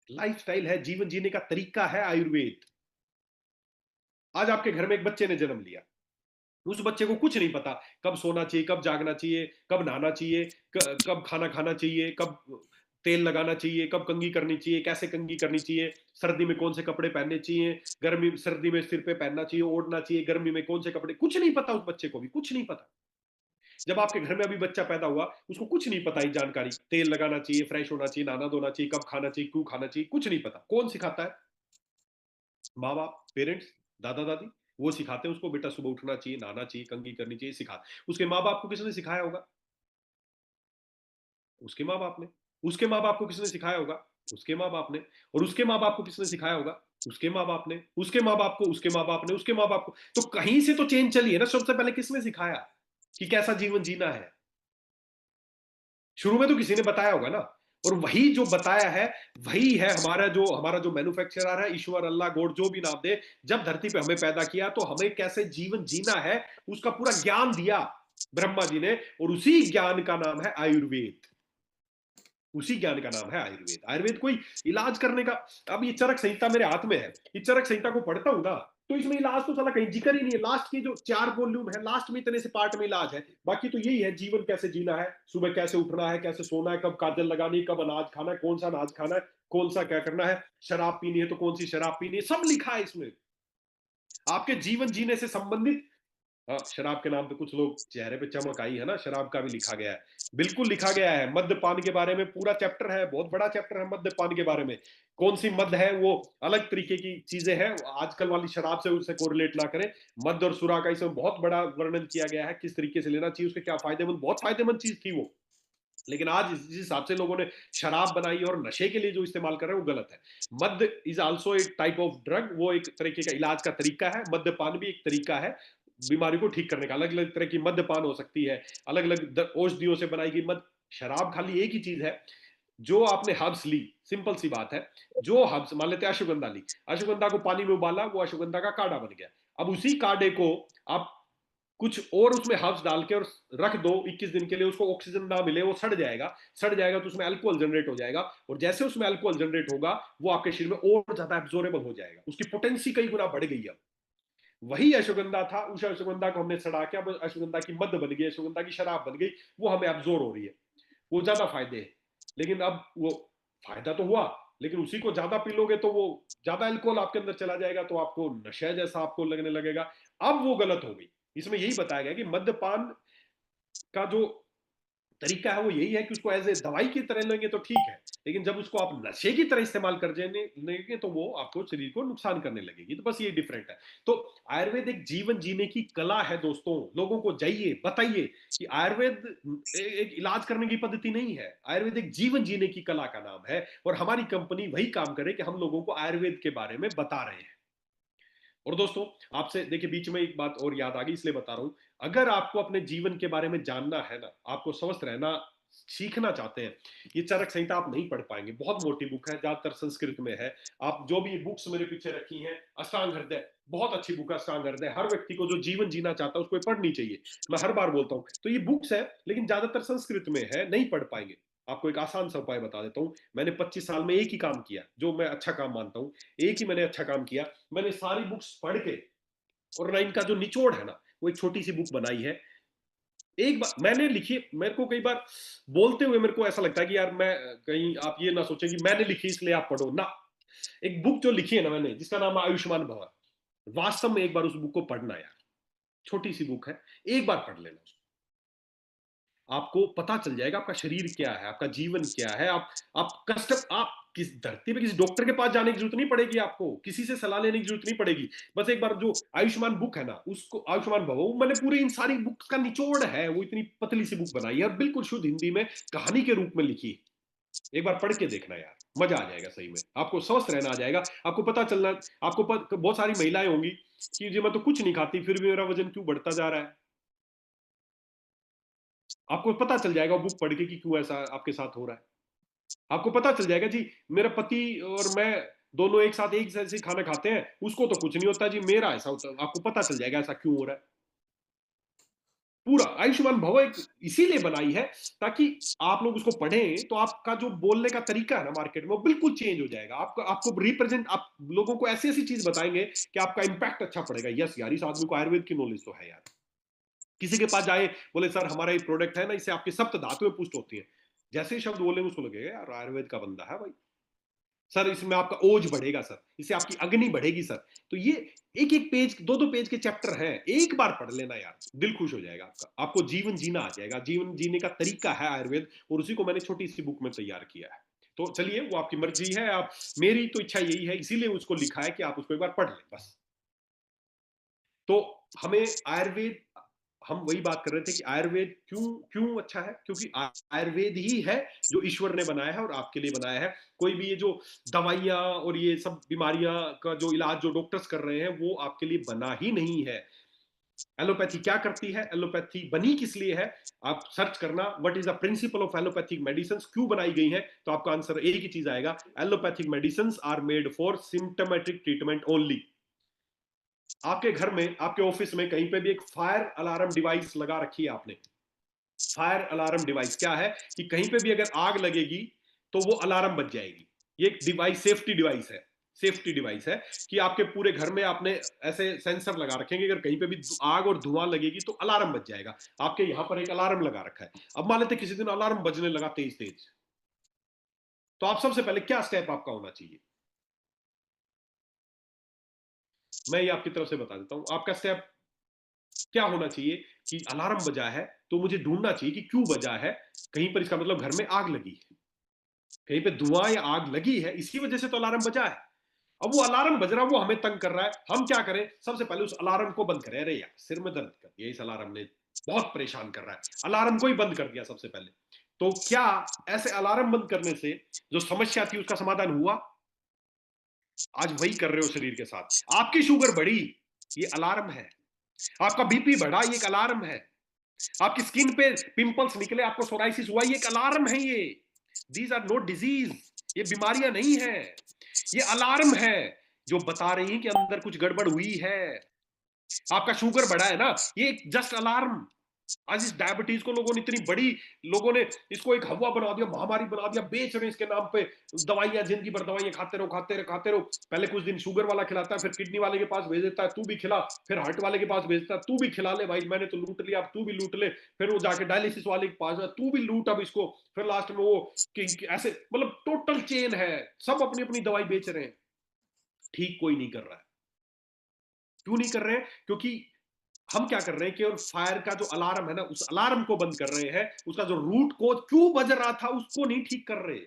S1: लाइफस्टाइल है, जीवन जीने का तरीका है आयुर्वेद। आज आपके घर में एक बच्चे ने जन्म लिया, उस बच्चे को कुछ नहीं पता, कब सोना चाहिए, कब जागना चाहिए, कब नहाना चाहिए, कब खाना खाना चाहिए, कब तेल लगाना चाहिए, कब कंघी करनी चाहिए, कैसे कंघी करनी चाहिए, सर्दी में कौन से कपड़े पहनने चाहिए, गर्मी सर्दी में सिर पे पहनना चाहिए, ओढ़ना चाहिए, गर्मी में कौन से कपड़े, कुछ नहीं पता उस बच्चे को भी, कुछ नहीं पता। जब आपके घर में अभी बच्चा पैदा हुआ, उसको कुछ नहीं पता, ही जानकारी, तेल लगाना चाहिए, फ्रेश होना चाहिए, नहाना धोना चाहिए, कब खाना चाहिए, क्यों खाना चाहिए, कुछ नहीं पता। कौन सिखाता है? माँ बाप, पेरेंट्स, दादा दादी। वो सिखाते हैं उसको, बेटा सुबह उठना चाहिए, नहाना चाहिए, कंघी करनी चाहिए, सिखा। उसके माँ बाप को किसने सिखाया होगा? उसके माँ बाप ने। उसके माँ बाप को किसने सिखाया होगा? उसके माँ बाप ने। और उसके माँ बाप को किसने सिखाया होगा? उसके माँ बाप ने। उसके माँ बाप को, उसके माँ बाप ने, उसके माँ बाप को। तो कहीं से तो चेंज चली है ना। सबसे पहले किसने सिखाया कि कैसा जीवन जीना है? शुरू में तो किसी ने बताया होगा ना। और वही जो बताया है, वही है हमारा जो मैन्युफैक्चरर है, ईश्वर, अल्लाह, गॉड, जो भी नाम दे। जब धरती पे हमें पैदा किया तो हमें कैसे जीवन जीना है, उसका पूरा ज्ञान दिया ब्रह्मा जी ने, और उसी ज्ञान का नाम है आयुर्वेद। उसी ज्ञान का नाम है आयुर्वेद। आयुर्वेद कोई इलाज करने का, अब ये चरक संहिता मेरे हाथ में है, ये चरक संहिता को पढ़ता हूं ना, तो इसमें इलाज तो साला कहीं जिक्र ही नहीं है। लास्ट के जो 4 वॉल्यूम है, लास्ट में इतने से पार्ट में इलाज है। बाकी तो यही है, जीवन कैसे जीना है, सुबह कैसे उठना है, कैसे सोना है, कब काजल लगानी है, कब अनाज खाना है, कौन सा अनाज खाना है, कौन सा क्या करना है, शराब पीनी है तो कौन सी शराब पीनी है, सब लिखा है इसमें। आपके जीवन जीने से संबंधित। हाँ, शराब के नाम पे कुछ लोग चेहरे पे चमक आई है ना, शराब का भी लिखा गया है। बिल्कुल लिखा गया है, मद्यपान के बारे में पूरा चैप्टर है, बहुत बड़ा चैप्टर है मद्यपान के बारे में। कौन सी मद है, वो अलग तरीके की चीजें हैं, आजकल वाली शराब से उससे कोरिलेट ना करें। मद और सुरा का इसमें बहुत बड़ा वर्णन किया गया है, किस तरीके से लेना चाहिए, उसके क्या फायदेमंद, बहुत फायदेमंद चीज थी वो। लेकिन आज जिस हिसाब से लोगों ने शराब बनाई और नशे के लिए जो इस्तेमाल कर रहे हैं वो गलत है। मद इज आल्सो एक टाइप ऑफ ड्रग, वो एक तरीके का इलाज का तरीका है। मद्यपान भी एक तरीका है बीमारी को ठीक करने का। अलग अलग तरह की मद्यपान हो सकती है, अलग अलग औषधियों से बनाई गई मद। शराब खाली एक ही चीज है, जो आपने हर्ब्स ली, सिंपल सी बात है। जो हर्ब्स, मान लेते हैं अश्वगंधा ली, अश्वगंधा को पानी में उबाला, वो अश्वगंधा का काढ़ा बन गया। अब उसी काढ़े को आप कुछ और उसमें हर्ब्स डाल के और रख दो 21 दिन के लिए, उसको ऑक्सीजन ना मिले, वो सड़ जाएगा। सड़ जाएगा तो उसमें अल्कोहल जनरेट हो जाएगा, और जैसे उसमें अल्कोहल जनरेट होगा, वो आपके शरीर में और ज्यादा एब्जॉर्बल हो जाएगा, उसकी पोटेंसी कई गुना बढ़ गई। अब वही अश्वगंधा था, उस अश्वगंधा को हमने सड़ा के अब अश्वगंधा की मद बन गई, अश्वगंधा की शराब बन गई, वो हमें एब्जॉर्ब हो रही है, वो ज्यादा फायदे है। लेकिन अब वो फायदा तो हुआ, लेकिन उसी को ज्यादा पी लोगे तो वो ज्यादा अल्कोहल आपके अंदर चला जाएगा, तो आपको नशा जैसा आपको लगने लगेगा। अब वो गलत हो गई। इसमें यही बताया गया कि मद्यपान का जो तरीका है वो यही है कि उसको एज ए दवाई की तरह लेंगे तो ठीक है, लेकिन जब उसको आप नशे की तरह इस्तेमाल कर लेंगे तो वो आपको शरीर को नुकसान करने लगेगी। तो बस ये डिफरेंट है। तो आयुर्वेद एक जीवन जीने की कला है दोस्तों। लोगों को जाइए बताइए कि आयुर्वेद एक इलाज करने की पद्धति नहीं है, आयुर्वेद एक जीवन जीने की कला का नाम है। और हमारी कंपनी वही काम करे कि हम लोगों को आयुर्वेद के बारे में बता रहे हैं। और दोस्तों, आपसे देखिए बीच में एक बात और याद आ गई इसलिए बता रहा हूं। अगर आपको अपने जीवन के बारे में जानना है ना, आपको स्वस्थ रहना सीखना चाहते हैं, ये चरक संहिता आप नहीं पढ़ पाएंगे। बहुत मोटी बुक है, ज्यादातर संस्कृत में है। आप जो भी बुक्स मेरे पीछे रखी हैं, अष्टांग हृदय बहुत अच्छी बुक है। अष्टांग हृदय हर व्यक्ति को जो जीवन जीना चाहता है उसको पढ़नी चाहिए। मैं हर बार बोलता हूँ। तो ये बुक्स है लेकिन ज्यादातर संस्कृत में है, नहीं पढ़ पाएंगे। आपको एक आसान सा उपाय बता देता हूँ। मैंने 25 साल में एक ही काम किया जो मैं अच्छा काम मानता हूँ। एक ही मैंने अच्छा काम किया। मैंने सारी बुक्स पढ़ के और ना इनका जो निचोड़ है ना, वो एक छोटी सी बुक बनाई है। एक बार मैंने लिखी, मेरे को कई बार बोलते हुए मेरे को ऐसा लगता है कि यार मैं कहीं आप ये ना सोचें कि मैंने लिखी इसलिए आप पढ़ो ना। एक बुक जो लिखी है ना मैंने, जिसका नाम है आयुष्मान भवा, वास्तव में एक बार उस बुक को पढ़ना यार। छोटी सी बुक है, एक बार पढ़ लेना उसको। आपको पता चल जाएगा आपका शरीर क्या है, आपका जीवन क्या है। आप कष्ट, आप किस धरती पे किसी डॉक्टर के पास जाने की जरूरत नहीं पड़ेगी, आपको किसी से सलाह लेने की जरूरत नहीं पड़ेगी। बस एक बार जो आयुष्मान बुक है ना, उसको आयुष्मान भव, मैंने पूरे इन सारी बुक का निचोड़ है। वो इतनी पतली सी बुक बनाई है और बिल्कुल शुद्ध हिंदी में कहानी के रूप में लिखी है। एक बार पढ़ के देखना यार, मजा आ जाएगा। सही में आपको स्वस्थ रहना आ जाएगा। आपको पता चलना, बहुत सारी महिलाएं होंगी कि जी मैं तो कुछ नहीं खाती फिर भी मेरा वजन क्यों बढ़ता जा रहा है। आपको पता चल जाएगा बुक पढ़ के कि क्यों ऐसा आपके साथ हो रहा है। आपको पता चल जाएगा जी, मेरा पति और मैं दोनों एक साथ एक जैसे खाना खाते हैं, उसको तो कुछ नहीं होता जी, मेरा ऐसा होता है। आपको पता चल जाएगा ऐसा क्यों हो रहा है। पूरा आयुष्मान भव एक इसीलिए बनाई है ताकि आप लोग उसको पढ़ें तो आपका जो बोलने का तरीका है ना मार्केट में, वो बिल्कुल चेंज हो जाएगा। आपको आपको रिप्रेजेंट, आप लोगों को ऐसी ऐसी चीज बताएंगे कि आपका इंपैक्ट अच्छा पड़ेगा। यस यार, इस आदमी को आयुर्वेद की नॉलेज तो है यार। किसी के पास जाए, बोले सर हमारा ये प्रोडक्ट है ना, इससे आपकी सप्त धातुएं पुष्ट होती हैं। जैसे ही शब्द बोलेंगे उसको लगेगा यार आयुर्वेद का बंदा है भाई। सर इसमें आपका ओज बढ़ेगा सर, इससे आपकी अग्नि बढ़ेगी सर। तो ये एक एक पेज, दो दो पेज के चैप्टर हैं, एक बार पढ़ लेना यार, दिल खुश हो जाएगा आपका। आपको जीवन जीना आ जाएगा। जीवन जीने का तरीका है आयुर्वेद, और उसी को मैंने छोटी सी बुक में तैयार किया है। तो चलिए, वो आपकी मर्जी है। आप, मेरी तो इच्छा यही है, इसीलिए उसको लिखा है कि आप उसको एक बार पढ़ लें बस। तो हमें आयुर्वेद, हम वही बात कर रहे थे कि आयुर्वेद क्यों क्यों अच्छा है, क्योंकि आयुर्वेद ही है जो ईश्वर ने बनाया है और आपके लिए बनाया है। कोई भी ये जो दवाइयां और ये सब बीमारियां का जो इलाज जो डॉक्टर्स कर रहे हैं, वो आपके लिए बना ही नहीं है। एलोपैथी क्या करती है, एलोपैथी बनी किस लिए है, आप सर्च करना what is the principle of allopathic medicine, क्यों बनाई गई है, तो आपका आंसर एक ही चीज आएगा, allopathic medicine are made for symptomatic treatment only. आपके घर में, आपके ऑफिस में, कहीं पे भी एक फायर अलार्म डिवाइस लगा रखी है आपने। फायर अलार्म डिवाइस क्या है कि कहीं पे भी अगर आग लगेगी तो वो अलार्म बज जाएगी। ये एक डिवाइस, सेफ्टी डिवाइस है। सेफ्टी डिवाइस है कि आपके पूरे घर में आपने ऐसे सेंसर लगा रखेंगे, अगर कहीं पे भी आग और धुआं लगेगी तो अलार्म बज जाएगा। आपके यहां पर एक अलार्म लगा रखा है। अब मान लेते किसी दिन अलार्म बजने लगा तेज तेज, तो आप सबसे पहले क्या स्टेप आपका होना चाहिए, मैं ये आपकी तरफ से बता देता हूं। आपका स्टेप क्या होना चाहिए कि अलार्म बजा है तो मुझे ढूंढना चाहिए कि क्यों बजा है। कहीं पर इसका मतलब घर में आग लगी है, कहीं पे धुआं या आग लगी है, इसी वजह से तो अलार्म बजा है। अब वो अलार्म बज रहा है, वो हमें तंग कर रहा है, हम क्या करें, सबसे पहले उस अलार्म को बंद करें। अरे यार सिर में दर्द कर दिया इस अलार्म ने, बहुत परेशान कर रहा है, अलार्म को ही बंद कर दिया सबसे पहले। तो क्या ऐसे अलार्म बंद करने से जो समस्या थी उसका समाधान हुआ? आज वही कर रहे हो शरीर के साथ। आपकी शुगर बढ़ी, ये अलार्म है। आपका बीपी बढ़ा, ये एक अलार्म है। आपकी स्किन पे पिंपल्स निकले, आपको सोराइसिस हुआ, ये एक अलार्म है। ये दीज आर नॉट डिजीज, ये बीमारियां नहीं है, ये अलार्म है जो बता रही है कि अंदर कुछ गड़बड़ हुई है। आपका शुगर बढ़ा है ना, ये जस्ट अलार्म। आज इस डायबिटीज को लोगों ने इतनी बड़ी, लोगों ने इसको एक हवा बना दिया, महामारी बना दिया, बेच रहे हैं इसके नाम पे दवाइयां, जिंदगी भर दवाइयां खाते रहो खाते रहो खाते रहो। पहले कुछ दिन शुगर वाला खिलाता है, फिर किडनी वाले के पास भेज देता है, तू भी खिला, फिर हार्ट वाले के पास भेजता है, तू भी खिला ले भाई, मैंने तो लूट लिया, अब तू भी लूट ले, फिर वो जाके डायलिसिस वाले के पास, तू भी लूट अब इसको, फिर लास्ट में वो ऐसे, मतलब टोटल चेन है, सब अपनी अपनी दवाई बेच रहे हैं। ठीक कोई नहीं कर रहा है। क्यों नहीं कर रहे हैं? क्योंकि हम क्या कर रहे हैं कि और फायर का जो अलार्म है ना, उस अलार्म को बंद कर रहे हैं, उसका जो रूट कोज क्यों बज रहा था उसको नहीं ठीक कर रहे।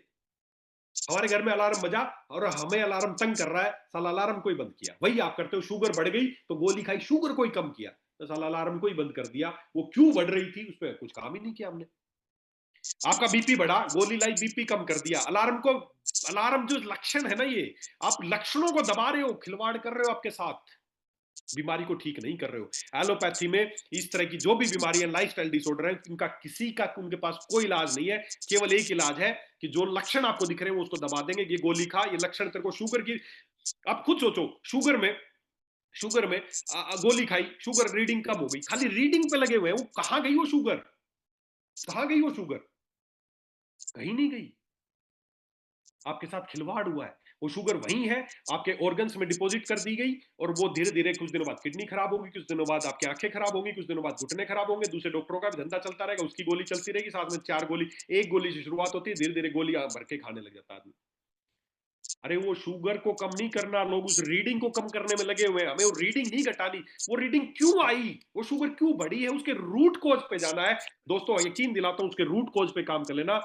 S1: हमारे घर में अलार्म बजा और हमें अलार्म तंग कर रहा है, साला अलार्म कोई बंद किया, वही आप करते हो, शुगर बढ़ गई तो गोली खाई, शुगर कोई कम किया तो साला अलार्म कोई बंद कर दिया, वो क्यों बढ़ रही थी उस पर कुछ काम ही नहीं किया हमने। आपका बीपी बढ़ा, गोली लाई, बीपी कम कर दिया, अलार्म को, अलार्म जो लक्षण है ना, ये आप लक्षणों को दबा रहे हो, खिलवाड़ कर रहे हो आपके साथ, बीमारी को ठीक नहीं कर रहे हो। एलोपैथी में इस तरह की जो भी बीमारियां, लाइफस्टाइल डिसऑर्डर है, उनका किसी का उनके पास कोई इलाज नहीं है, केवल एक इलाज है कि जो लक्षण आपको दिख रहे हैं वो उसको दबा देंगे, ये गोली खा, ये लक्षण तेरे को शुगर की। आप खुद सोचो, शुगर में गोली खाई, शुगर रीडिंग कम हो गई, खाली रीडिंग पे लगे हुए हैं, वो कहां गई वो शुगर, कहां गई वो शुगर? कहीं नहीं गई। आपके साथ खिलवाड़ हुआ है, वो शुगर वही है, आपके ऑर्गन्स में डिपॉजिट कर दी गई, और वो धीरे धीरे कुछ दिनों बाद किडनी खराब होगी, कुछ दिनों बाद आपकी आंखें खराब होंगी, कुछ दिनों बाद घुटने खराब होंगे, दूसरे डॉक्टरों का भी धंधा चलता रहेगा, उसकी गोली चलती रहेगी, साथ में 4 गोली, एक गोली से शुरुआत होती है, धीरे धीरे गोली भर के खाने लग जाता है आदमी। अरे वो शुगर को कम नहीं करना, लोग उस रीडिंग को कम करने में लगे हुए हैं, हमें वो रीडिंग नहीं घटानी, वो रीडिंग क्यों आई, वो शुगर क्यों बढ़ी है, उसके रूट कॉज पे जाना है। दोस्तों यकीन दिलाता हूं, उसके रूट कॉज पे काम कर लेना।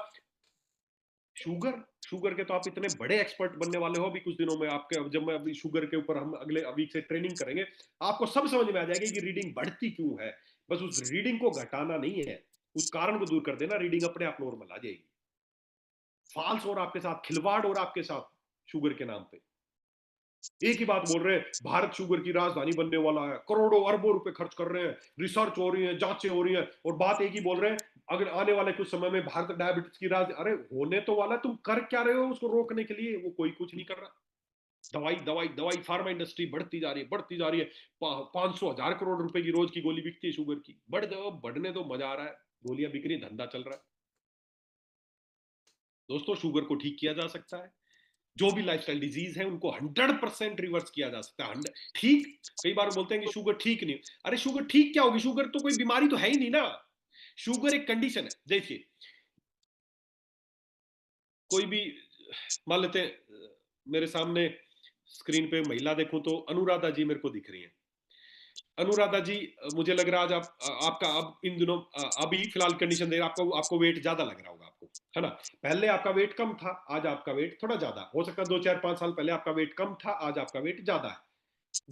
S1: शुगर, शुगर के तो आप इतने बड़े एक्सपर्ट बनने वाले हो अभी कुछ दिनों में, आपके जब मैं अभी शुगर के ऊपर हम अगले वीक से ट्रेनिंग करेंगे, आपको सब समझ में आ जाएगा कि रीडिंग बढ़ती क्यों है। बस उस रीडिंग को घटाना नहीं है, उस कारण को दूर कर देना, रीडिंग अपने आप नॉर्मल आ जाएगी। फाल्स और आपके साथ खिलवाड़ और आपके साथ शुगर के नाम पे एक ही बात बोल रहे हैं, भारत शुगर की राजधानी बनने वाला है, करोड़ों अरबों रुपए खर्च कर रहे हैं, रिसर्च हो रही है, जांचें हो रही हैं, और बात एक ही बोल रहे हैं, अगर आने वाले कुछ समय में भारत डायबिटीज की राज, अरे होने तो वाला, तुम कर क्या रहे हो उसको रोकने के लिए? वो कोई कुछ नहीं कर रहा। दवाई दवाई दवाई, फार्मा इंडस्ट्री बढ़ती जा रही है, बढ़ती जा रही है, 500 हजार करोड़ रुपए की रोज की गोली बिकती है शुगर की, बढ़ दो, बढ़ने दो, मजा आ रहा है, गोलियां बिक रही, धंधा चल रहा है। दोस्तों शुगर को ठीक किया जा सकता है, जो भी लाइफस्टाइल डिजीज है उनको 100% रिवर्स किया जा सकता है। ठीक, कई बार बोलते हैं कि शुगर ठीक नहीं, अरे शुगर ठीक क्या होगी, शुगर तो कोई बीमारी तो है ही नहीं ना, शुगर एक कंडीशन है। देखिए कोई भी, मान लेते हैं मेरे सामने स्क्रीन पे महिला देखूं तो अनुराधा जी मेरे को दिख रही हैं। अनुराधा जी, मुझे लग रहा है आज आपका अब इन दिनों अभी फिलहाल कंडीशन देख आपको आपको वेट ज्यादा लग रहा होगा आपको, है ना? पहले आपका वेट कम था, आज आपका वेट थोड़ा ज्यादा हो सकता है, 2 4 5 साल पहले आपका वेट कम था, आज आपका वेट ज्यादा है।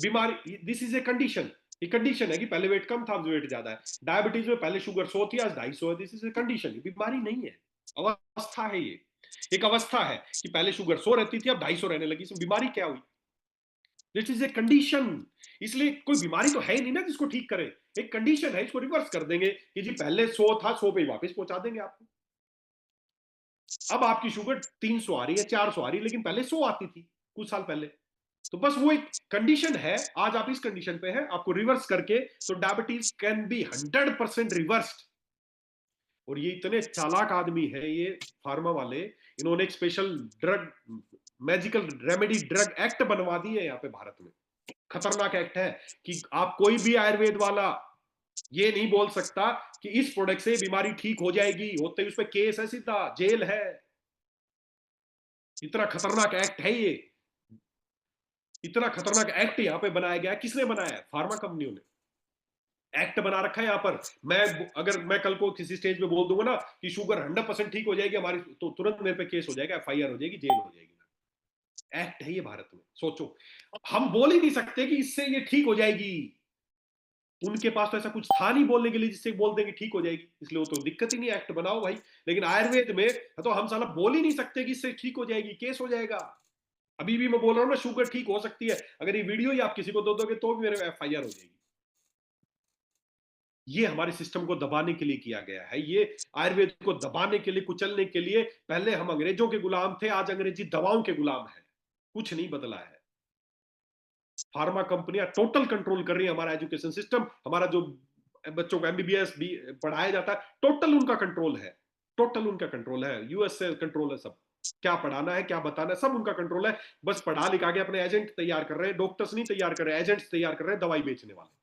S1: बीमारी, दिस इज ए कंडीशन, ये कंडीशन है कि पहले वेट कम था, अब वेट ज्यादा है। डायबिटीज में पहले शुगर 100 थी, आज 250 है, दिस इज ए कंडीशन, बीमारी नहीं है, अवस्था है ये, एक अवस्था है कि पहले शुगर 100 रहती थी, अब 250 रहने लगी, इसमें बीमारी क्या हुई? This is a condition. इसलिए कोई बीमारी तो है ही नहीं ना जिसको ठीक करे, एक कंडीशन है, इसको रिवर्स कर देंगे कि जी पहले 100 था, 100 पे वापस पहुंचा देंगे आपको। अब आपकी शुगर 300 आ रही है, 400 आ रही है, लेकिन पहले 100 आती थी कुछ साल पहले। तो बस वो एक कंडीशन है, आज आप इस कंडीशन पे हैं, आपको रिवर्स करके तो डायबिटीज कैन बी 100% रिवर्स्ड। और ये इतने चालाक आदमी है ये फार्मा वाले, इन्होंने एक special drug, magical remedy drug act बनवा दी है यहाँ पे भारत में। खतरनाक एक्ट है कि आप कोई भी आयुर्वेद वाला ये नहीं बोल सकता कि इस प्रोडक्ट से बीमारी ठीक हो जाएगी, होते ही उस पर केस है, सीधा जेल है। इतना खतरनाक एक्ट है ये, इतना खतरनाक एक्ट यहाँ पे बनाया गया है। किसने बनाया है? फार्मा कंपनियों ने एक्ट बना रखा है यहाँ पर। मैं अगर मैं कल को किसी स्टेज पे बोल दूंगा ना कि शुगर 100% ठीक हो जाएगी हमारी, तो तुरंत मेरे पे केस हो जाएगा, एफआईआर हो जाएगी, जेल हो जाएगी। एक्ट है ये भारत में, सोचो। हम बोल ही नहीं सकते कि इससे ये ठीक हो जाएगी, उनके पास तो ऐसा कुछ था नहीं बोलने के लिए जिससे बोल देंगे ठीक हो जाएगी, इसलिए वो तो दिक्कत ही नहीं, एक्ट बनाओ भाई। लेकिन आयुर्वेद में तो हम साला बोल ही नहीं सकते कि इससे ठीक हो जाएगी, केस हो जाएगा। अभी भी मैं बोल रहा हूं ना, शुगर ठीक हो सकती है, अगर ये वीडियो ही आप किसी को दो दोगे तो भी मेरे एफआईआर हो जाएगी। ये हमारे सिस्टम को दबाने के लिए किया गया है, ये आयुर्वेद को दबाने के लिए, कुचलने के लिए। पहले हम अंग्रेजों के गुलाम थे, आज अंग्रेजी दवाओं के गुलाम है, कुछ नहीं बदला है। फार्मा कंपनियां टोटल कंट्रोल कर रही है हमारा एजुकेशन सिस्टम, हमारा जो बच्चों को एमबीबीएस भी पढ़ाया जाता है, टोटल उनका कंट्रोल है, टोटल उनका कंट्रोल है, यूएस से कंट्रोल है सब, क्या पढ़ाना है क्या बताना है सब उनका कंट्रोल है। बस पढ़ा लिखा के अपने एजेंट तैयार कर रहे हैं, डॉक्टर्स नहीं तैयार कर रहे, एजेंट्स तैयार कर रहे हैं दवाई बेचने वाले।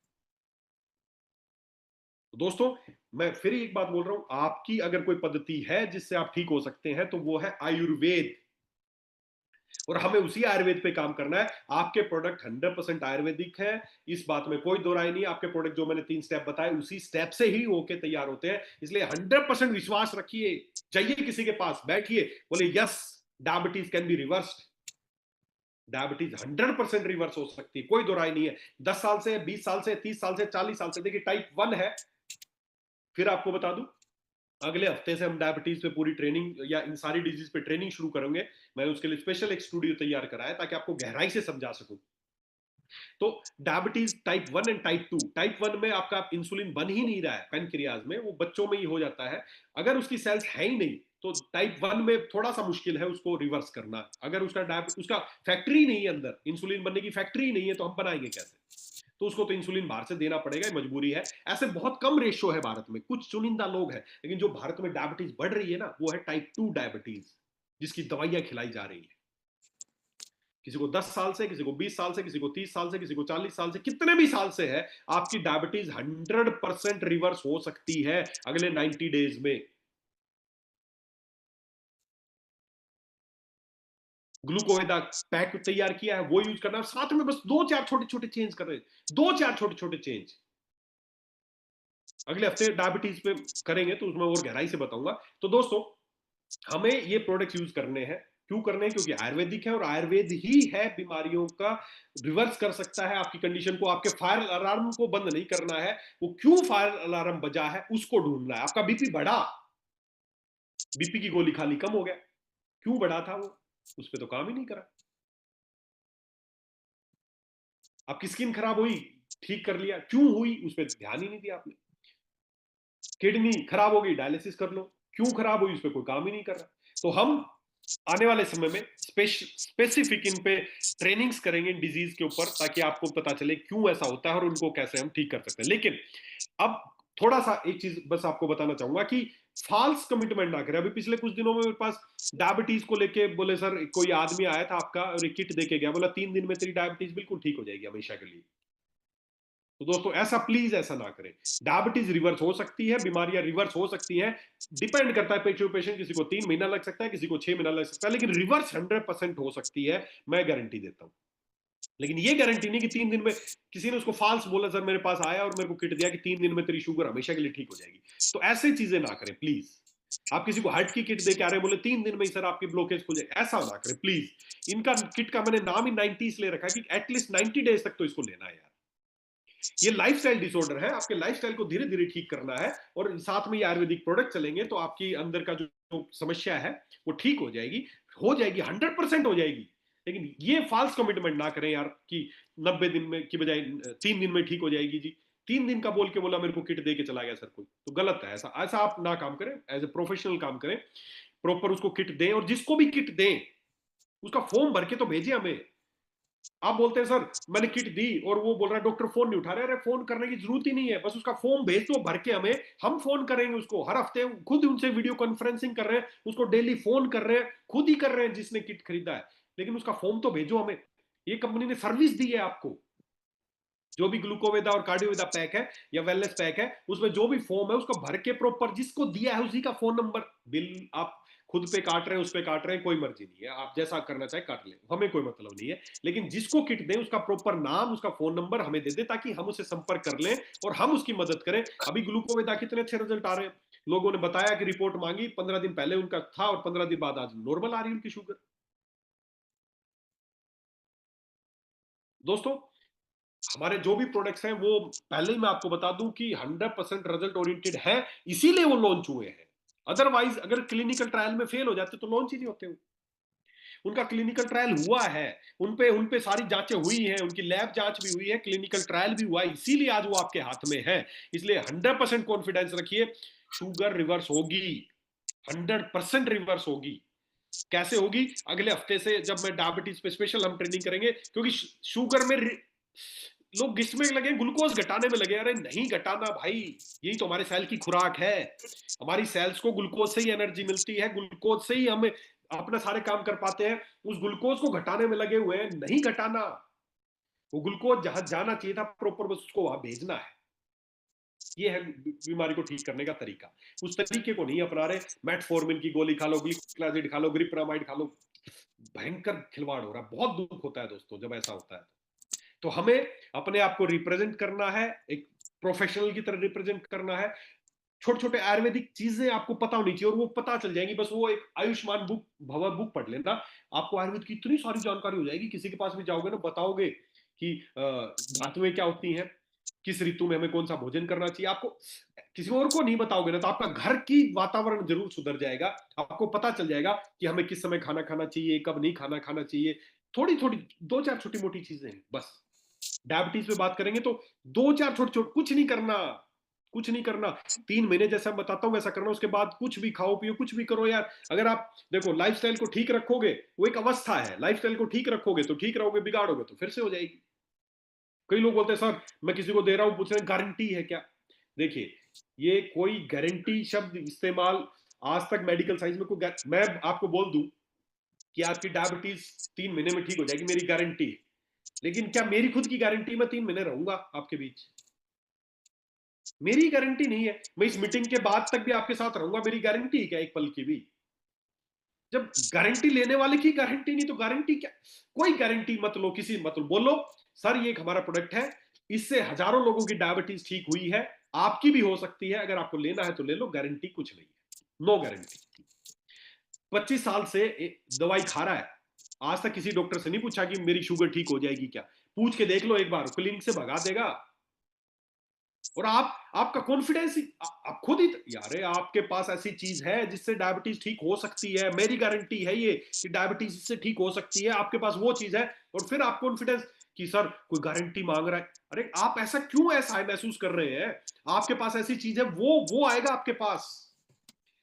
S1: तो दोस्तों मैं फिर एक बात बोल रहा हूं, आपकी अगर कोई पद्धति है जिससे आप ठीक हो सकते हैं तो वो है आयुर्वेद, और हमें उसी आयुर्वेद पे काम करना है। आपके प्रोडक्ट 100% आयुर्वेदिक है, इस बात में कोई दो राय नहीं। आपके प्रोडक्ट जो मैंने 3 स्टेप बताए उसी स्टेप से ही होके तैयार होते हैं, इसलिए 100% विश्वास रखिए। जाइए किसी के पास बैठिए, बोले yes diabetes can be reversed, diabetes 100% reverse हो सकती है, कोई दो राय नहीं है। 10 साल से, 20 साल से, 30 साल से, 40 साल से, देखिए टाइप 1 है, फिर आपको बता दूं अगले हफ्ते से हम डायबिटीज पे पूरी ट्रेनिंग या इन सारी डिजीज पे ट्रेनिंग शुरू करेंगे। मैंने उसके लिए स्पेशल एक स्टूडियो तैयार करा है ताकि आपको गहराई से समझा सकूं। तो diabetes type 1 and type 2, type 1 में आपका इंसुलिन बन ही नहीं रहा है पेनक्रियाज में, वो बच्चों में ही हो जाता है, अगर उसकी सेल्स है ही नहीं तो टाइप 1 में थोड़ा सा मुश्किल है उसको रिवर्स करना। अगर उसका फैक्ट्री नहीं है अंदर, इंसुलिन बनने की फैक्ट्री नहीं है, तो हम बनाएंगे कैसे? तो उसको तो इंसुलिन बाहर से देना पड़ेगा, मजबूरी है। ऐसे बहुत कम रेशियो है भारत में, कुछ चुनिंदा लोग हैं, लेकिन जो भारत में डायबिटीज बढ़ रही है ना वो है टाइप 2 डायबिटीज, जिसकी दवाइयां खिलाई जा रही है। किसी को 10 साल से, किसी को 20 साल से, किसी को 30 साल से, किसी को 40 साल से, कितने भी साल से है, आपकी डायबिटीज 100% रिवर्स हो सकती है अगले 90 डेज में। ग्लूकोवेदा पैक तैयार किया है, वो यूज करना, साथ में बस दो चार छोटे छोटे चेंज कर रहे हैं, दो चार छोटे छोटे चेंज। अगले हफ्ते डायबिटीज पे करेंगे तो उसमें और गहराई से बताऊंगा। तो दोस्तों हमें ये प्रोडक्ट यूज करने हैं, क्यों करने हैं? क्योंकि आयुर्वेदिक है, और आयुर्वेद ही है बीमारियों का रिवर्स कर सकता है आपकी कंडीशन को। आपके फायर अलार्म को बंद नहीं करना है, वो क्यों फायर अलार्म बजा है उसको ढूंढना है। आपका बीपी बढ़ा, बीपी की गोली खाली कम हो गया, क्यों बढ़ा था वो? उस पर तो काम ही नहीं करा। आपकी स्किन खराब हुई, ठीक कर लिया, क्यों हुई? उस पर ध्यान ही नहीं दिया आपने। किडनी खराब हो गई, डायलिसिस कर लो, क्यों खराब हुई? उस पर कोई काम ही नहीं कर रहा। तो हम आने वाले समय में स्पेसिफिक इन पे ट्रेनिंग्स करेंगे डिजीज के ऊपर, ताकि आपको पता चले क्यों ऐसा होता है और उनको कैसे हम ठीक कर सकते हैं। लेकिन अब थोड़ा सा एक चीज बस आपको बताना चाहूंगा कि फॉल्स कमिटमेंट ना करें। अभी पिछले कुछ दिनों में मेरे पास डायबिटीज को लेके बोले सर, कोई आदमी आया था आपका और एक किट देके गया, बोला 3 दिन में तेरी डायबिटीज बिल्कुल ठीक हो जाएगी हमेशा के लिए। तो दोस्तों ऐसा प्लीज ऐसा ना करें। डायबिटीज रिवर्स हो सकती है, बीमारियां रिवर्स हो सकती हैं, डिपेंड करता है पेशेंट पेशेंट, किसी को 3 महीना लग सकता है, किसी को 6 महीना लग सकता है, लेकिन रिवर्स 100% हो सकती है, मैं गारंटी देता हूं। लेकिन ये गारंटी नहीं कि 3 दिन में, किसी ने उसको फॉल्स बोला सर मेरे पास आया और मेरे को किट दिया कि 3 दिन में तेरी शुगर हमेशा के लिए ठीक हो जाएगी, तो ऐसे चीजें ना करें प्लीज। आप किसी को हार्ट की किट दे के आ रहे हैं, बोले 3 दिन में ही सर आपकी ब्लॉकेज खुल जाए, ऐसा ना करें प्लीज। इनका किट का मैंने नाम ही 90 इसलिए रखा कि एटलीस्ट 90 डेज तक तो इसको लेना है यार। ये लाइफस्टाइल डिसऑर्डर है, आपके लाइफस्टाइल को धीरे धीरे ठीक करना है, और साथ में ये आयुर्वेदिक प्रोडक्ट चलेंगे तो आपकी अंदर का जो समस्या है वो ठीक हो जाएगी 100% हो जाएगी। लेकिन ये फॉल्स कमिटमेंट ना करें यार कि 90 दिन में की बजाय 3 दिन में ठीक हो जाएगी जी। 3 दिन का बोल के बोला मेरे को किट दे के चला गया सर कोई, तो गलत है। ऐसा ऐसा आप ना काम करें, एज ए प्रोफेशनल काम करें, प्रॉपर उसको किट दें, और जिसको भी किट दें उसका फॉर्म भर के तो भेजिए हमें। आप बोलते हैं सर मैंने किट दी और वो बोल रहा है डॉक्टर फोन नहीं उठा रहे, अरे फोन करने की जरूरत ही नहीं है, बस उसका फॉर्म भेज दो भर के हमें, हम फोन करेंगे उसको हर हफ्ते, खुद उनसे वीडियो कॉन्फ्रेंसिंग कर रहे हैं, उसको डेली फोन कर रहे हैं, खुद ही कर रहे हैं जिसने किट खरीदा है, लेकिन उसका फॉर्म तो भेजो हमें। ये कंपनी ने सर्विस दी है आपको। जो भी ग्लूकोवेदा और कार्डियोवेदा पैक है या वेलनेस पैक है, उसमें जो भी फॉर्म है उसको भर के प्रॉपर, जिसको दिया है उसी का फोन नंबर, बिल आप खुद पे काट रहे हैं, उस पे काट रहे हैं, कोई मर्जी नहीं है, आप जैसा करना चाहे काट ले, हमें कोई मतलब नहीं है। लेकिन जिसको किट दें उसका प्रॉपर नाम, उसका फोन नंबर हमें दे दे, ताकि हम उसे संपर्क कर लें और हम उसकी मदद करें। अभी ग्लूकोवेदा कितने अच्छे रिजल्ट आ रहे हैं, लोगों ने बताया कि रिपोर्ट मांगी 15 दिन पहले उनका था और 15 दिन बाद आज नॉर्मल आ रही है उनकी शुगर। दोस्तों हमारे जो भी प्रोडक्ट्स हैं वो पहले ही मैं आपको बता दूं कि 100% रिजल्ट ओरिएंटेड है, इसीलिए वो लॉन्च हुए हैं। अदरवाइज अगर क्लिनिकल ट्रायल में फेल हो जाते तो लॉन्च ही नहीं होते। उनका क्लिनिकल ट्रायल हुआ है, उन पे सारी जांचें हुई हैं, उनकी लैब जांच भी हुई है, क्लिनिकल ट्रायल भी हुआ है, इसीलिए आज वो आपके हाथ में है। इसलिए 100% कॉन्फिडेंस रखिए, शुगर रिवर्स होगी, 100% रिवर्स होगी। कैसे होगी? अगले हफ्ते से जब मैं डायबिटीज पे स्पेशल हम ट्रेनिंग करेंगे, क्योंकि शुगर में लोग किसमें लगे, ग्लूकोज घटाने में लगे। अरे नहीं घटाना भाई, यही तो हमारे सेल की खुराक है। हमारी सेल्स को ग्लूकोज से ही एनर्जी मिलती है, ग्लूकोज से ही हम अपने सारे काम कर पाते हैं। उस ग्लूकोज को घटाने में लगे हुए हैं, नहीं घटाना। वो ग्लूकोज जहां जाना चाहिए था प्रॉपर, बस उसको वहां भेजना है। ये है बीमारी को ठीक करने का तरीका। उस तरीके को नहीं अपना रहे। मेटफॉर्मिन की गोली खा लो, ग्लिक्लाजिड खा लो, ग्रिप्रामाइड खा लो। भयंकर खिलवाड़ हो रहा है। बहुत दुख होता है दोस्तों जब ऐसा होता है। तो हमें अपने आप को रिप्रेजेंट करना है, एक प्रोफेशनल की तरह रिप्रेजेंट करना है। छोटे छोटे आयुर्वेदिक चीजें आपको पता होनी चाहिए, और वो पता चल जाएंगी। बस वो एक आयुष्मान बुक भवा बुक पढ़ लेना, आपको आयुर्वेद की इतनी सारी जानकारी हो जाएगी। किसी के पास भी जाओगे ना, बताओगे कि धातुएं क्या होती हैं, किस ऋतु में हमें कौन सा भोजन करना चाहिए। आपको किसी और को नहीं बताओगे ना, तो आपका घर की वातावरण जरूर सुधर जाएगा। आपको पता चल जाएगा कि हमें किस समय खाना खाना चाहिए, कब नहीं खाना खाना चाहिए। थोड़ी थोड़ी दो चार छोटी मोटी चीजें हैं बस। डायबिटीज पे बात करेंगे तो दो चार छोटे छोटे, कुछ नहीं करना, कुछ नहीं करना। 3 महीने जैसा मैं बताता हूँ वैसा करना, उसके बाद कुछ भी खाओ पियो, कुछ भी करो यार। अगर आप देखो लाइफस्टाइल को ठीक रखोगे, वो एक अवस्था है, लाइफस्टाइल को ठीक रखोगे तो ठीक रहोगे, बिगाड़ोगे तो फिर से हो जाएगी। कई लोग बोलते हैं सर मैं किसी को दे रहा हूं, पूछ रहे हैं गारंटी है क्या। देखिए, ये कोई गारंटी शब्द इस्तेमाल आज तक मेडिकल साइंस में कोई, मैं आपको बोल दूं कि आपकी डायबिटीज 3 महीने में ठीक हो जाएगी, मेरी गारंटी है। लेकिन क्या मेरी खुद की गारंटी मैं 3 महीने रहूंगा आपके बीच? मेरी गारंटी नहीं है। मैं इस मीटिंग के बाद तक भी आपके साथ रहूंगा, मेरी गारंटी है क्या एक पल की भी? जब गारंटी लेने वाले की गारंटी नहीं, तो गारंटी क्या? कोई गारंटी मत लो, किसी मत लो। बोलो सर ये एक हमारा प्रोडक्ट है, इससे हजारों लोगों की डायबिटीज ठीक हुई है, आपकी भी हो सकती है। अगर आपको लेना है तो ले लो, गारंटी कुछ नहीं है, नो गारंटी। 25 साल से दवाई खा रहा है, आज तक किसी डॉक्टर से नहीं पूछा कि मेरी शुगर ठीक हो जाएगी क्या। पूछ के देख लो एक बार, क्लिनिक से भगा देगा। और आपका कॉन्फिडेंस ही आप खुद ही, यार आपके पास ऐसी चीज है जिससे डायबिटीज ठीक हो सकती है, मेरी गारंटी है ये कि डायबिटीज इससे ठीक हो सकती है, आपके पास वो चीज है। और फिर आप कॉन्फिडेंस कि सर कोई गारंटी मांग रहा है। अरे आप ऐसा क्यों ऐसा है महसूस कर रहे हैं? आपके पास ऐसी चीज है, वो आएगा आपके पास।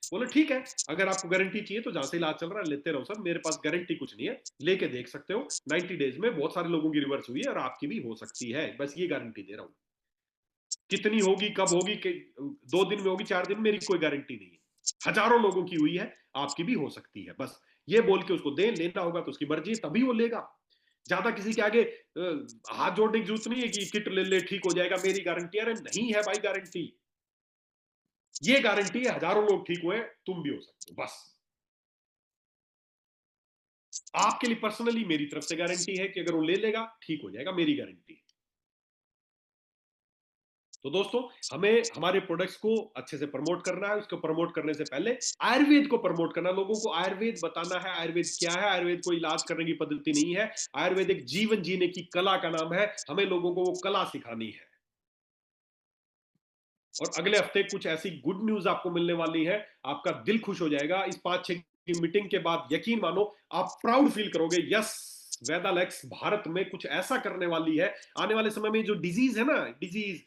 S1: बोले ठीक है, अगर आपको गारंटी चाहिए तो जहां से इलाज चल रहा है लेते रहो सर, मेरे पास गारंटी कुछ नहीं है, लेके देख सकते हो। 90 डेज में बहुत सारे लोगों की रिवर्स हुई है, और आपकी भी हो सकती है, बस ये गारंटी दे रहा हूं। कितनी होगी, कब होगी, 2 दिन में होगी, 4 दिन में, मेरी कोई गारंटी नहीं है। हजारों लोगों की हुई है, आपकी भी हो सकती है। बस ये बोल के उसको दे, लेना होगा तो उसकी मर्जी, तभी वो लेगा। ज्यादा किसी के आगे हाथ जोड़ने की जरूरत नहीं है कि किट ले ले ठीक हो जाएगा, मेरी गारंटी। अरे नहीं है भाई गारंटी, ये गारंटी है हजारों लोग ठीक हुए, तुम भी हो सकते हो। बस आपके लिए पर्सनली मेरी तरफ से गारंटी है कि अगर वो ले लेगा ठीक हो जाएगा, मेरी गारंटी। तो दोस्तों, हमें हमारे प्रोडक्ट्स को अच्छे से प्रमोट करना है। उसको प्रमोट करने से पहले आयुर्वेद को प्रमोट करना, लोगों को आयुर्वेद बताना है। आयुर्वेद क्या है? आयुर्वेद कोई इलाज करने की पद्धति नहीं है, आयुर्वेद एक जीवन जीने की कला का नाम है। हमें लोगों को वो कला सिखानी है। और अगले हफ्ते कुछ ऐसी गुड न्यूज आपको मिलने वाली है, आपका दिल खुश हो जाएगा। इस 5-6 की मीटिंग के बाद यकीन मानो आप प्राउड फील करोगे, यस वेदालेक्स भारत में कुछ ऐसा करने वाली है। आने वाले समय में जो डिजीज है ना, डिजीज,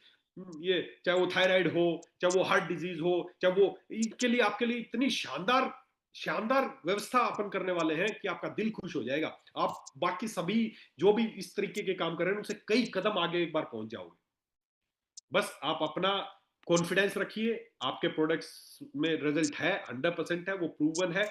S1: ये चाहे वो थायराइड हो, चाहे वो हार्ट डिजीज हो, चाहे वो, इसके लिए आपके लिए इतनी शानदार शानदार व्यवस्था अपन करने वाले हैं कि आपका दिल खुश हो जाएगा। आप बाकी सभी जो भी इस तरीके के काम कर रहे हैं उनसे कई कदम आगे एक बार पहुंच जाओगे। बस आप अपना कॉन्फिडेंस रखिए, आपके प्रोडक्ट्स में रिजल्ट है, 100% है, वो प्रूवन है।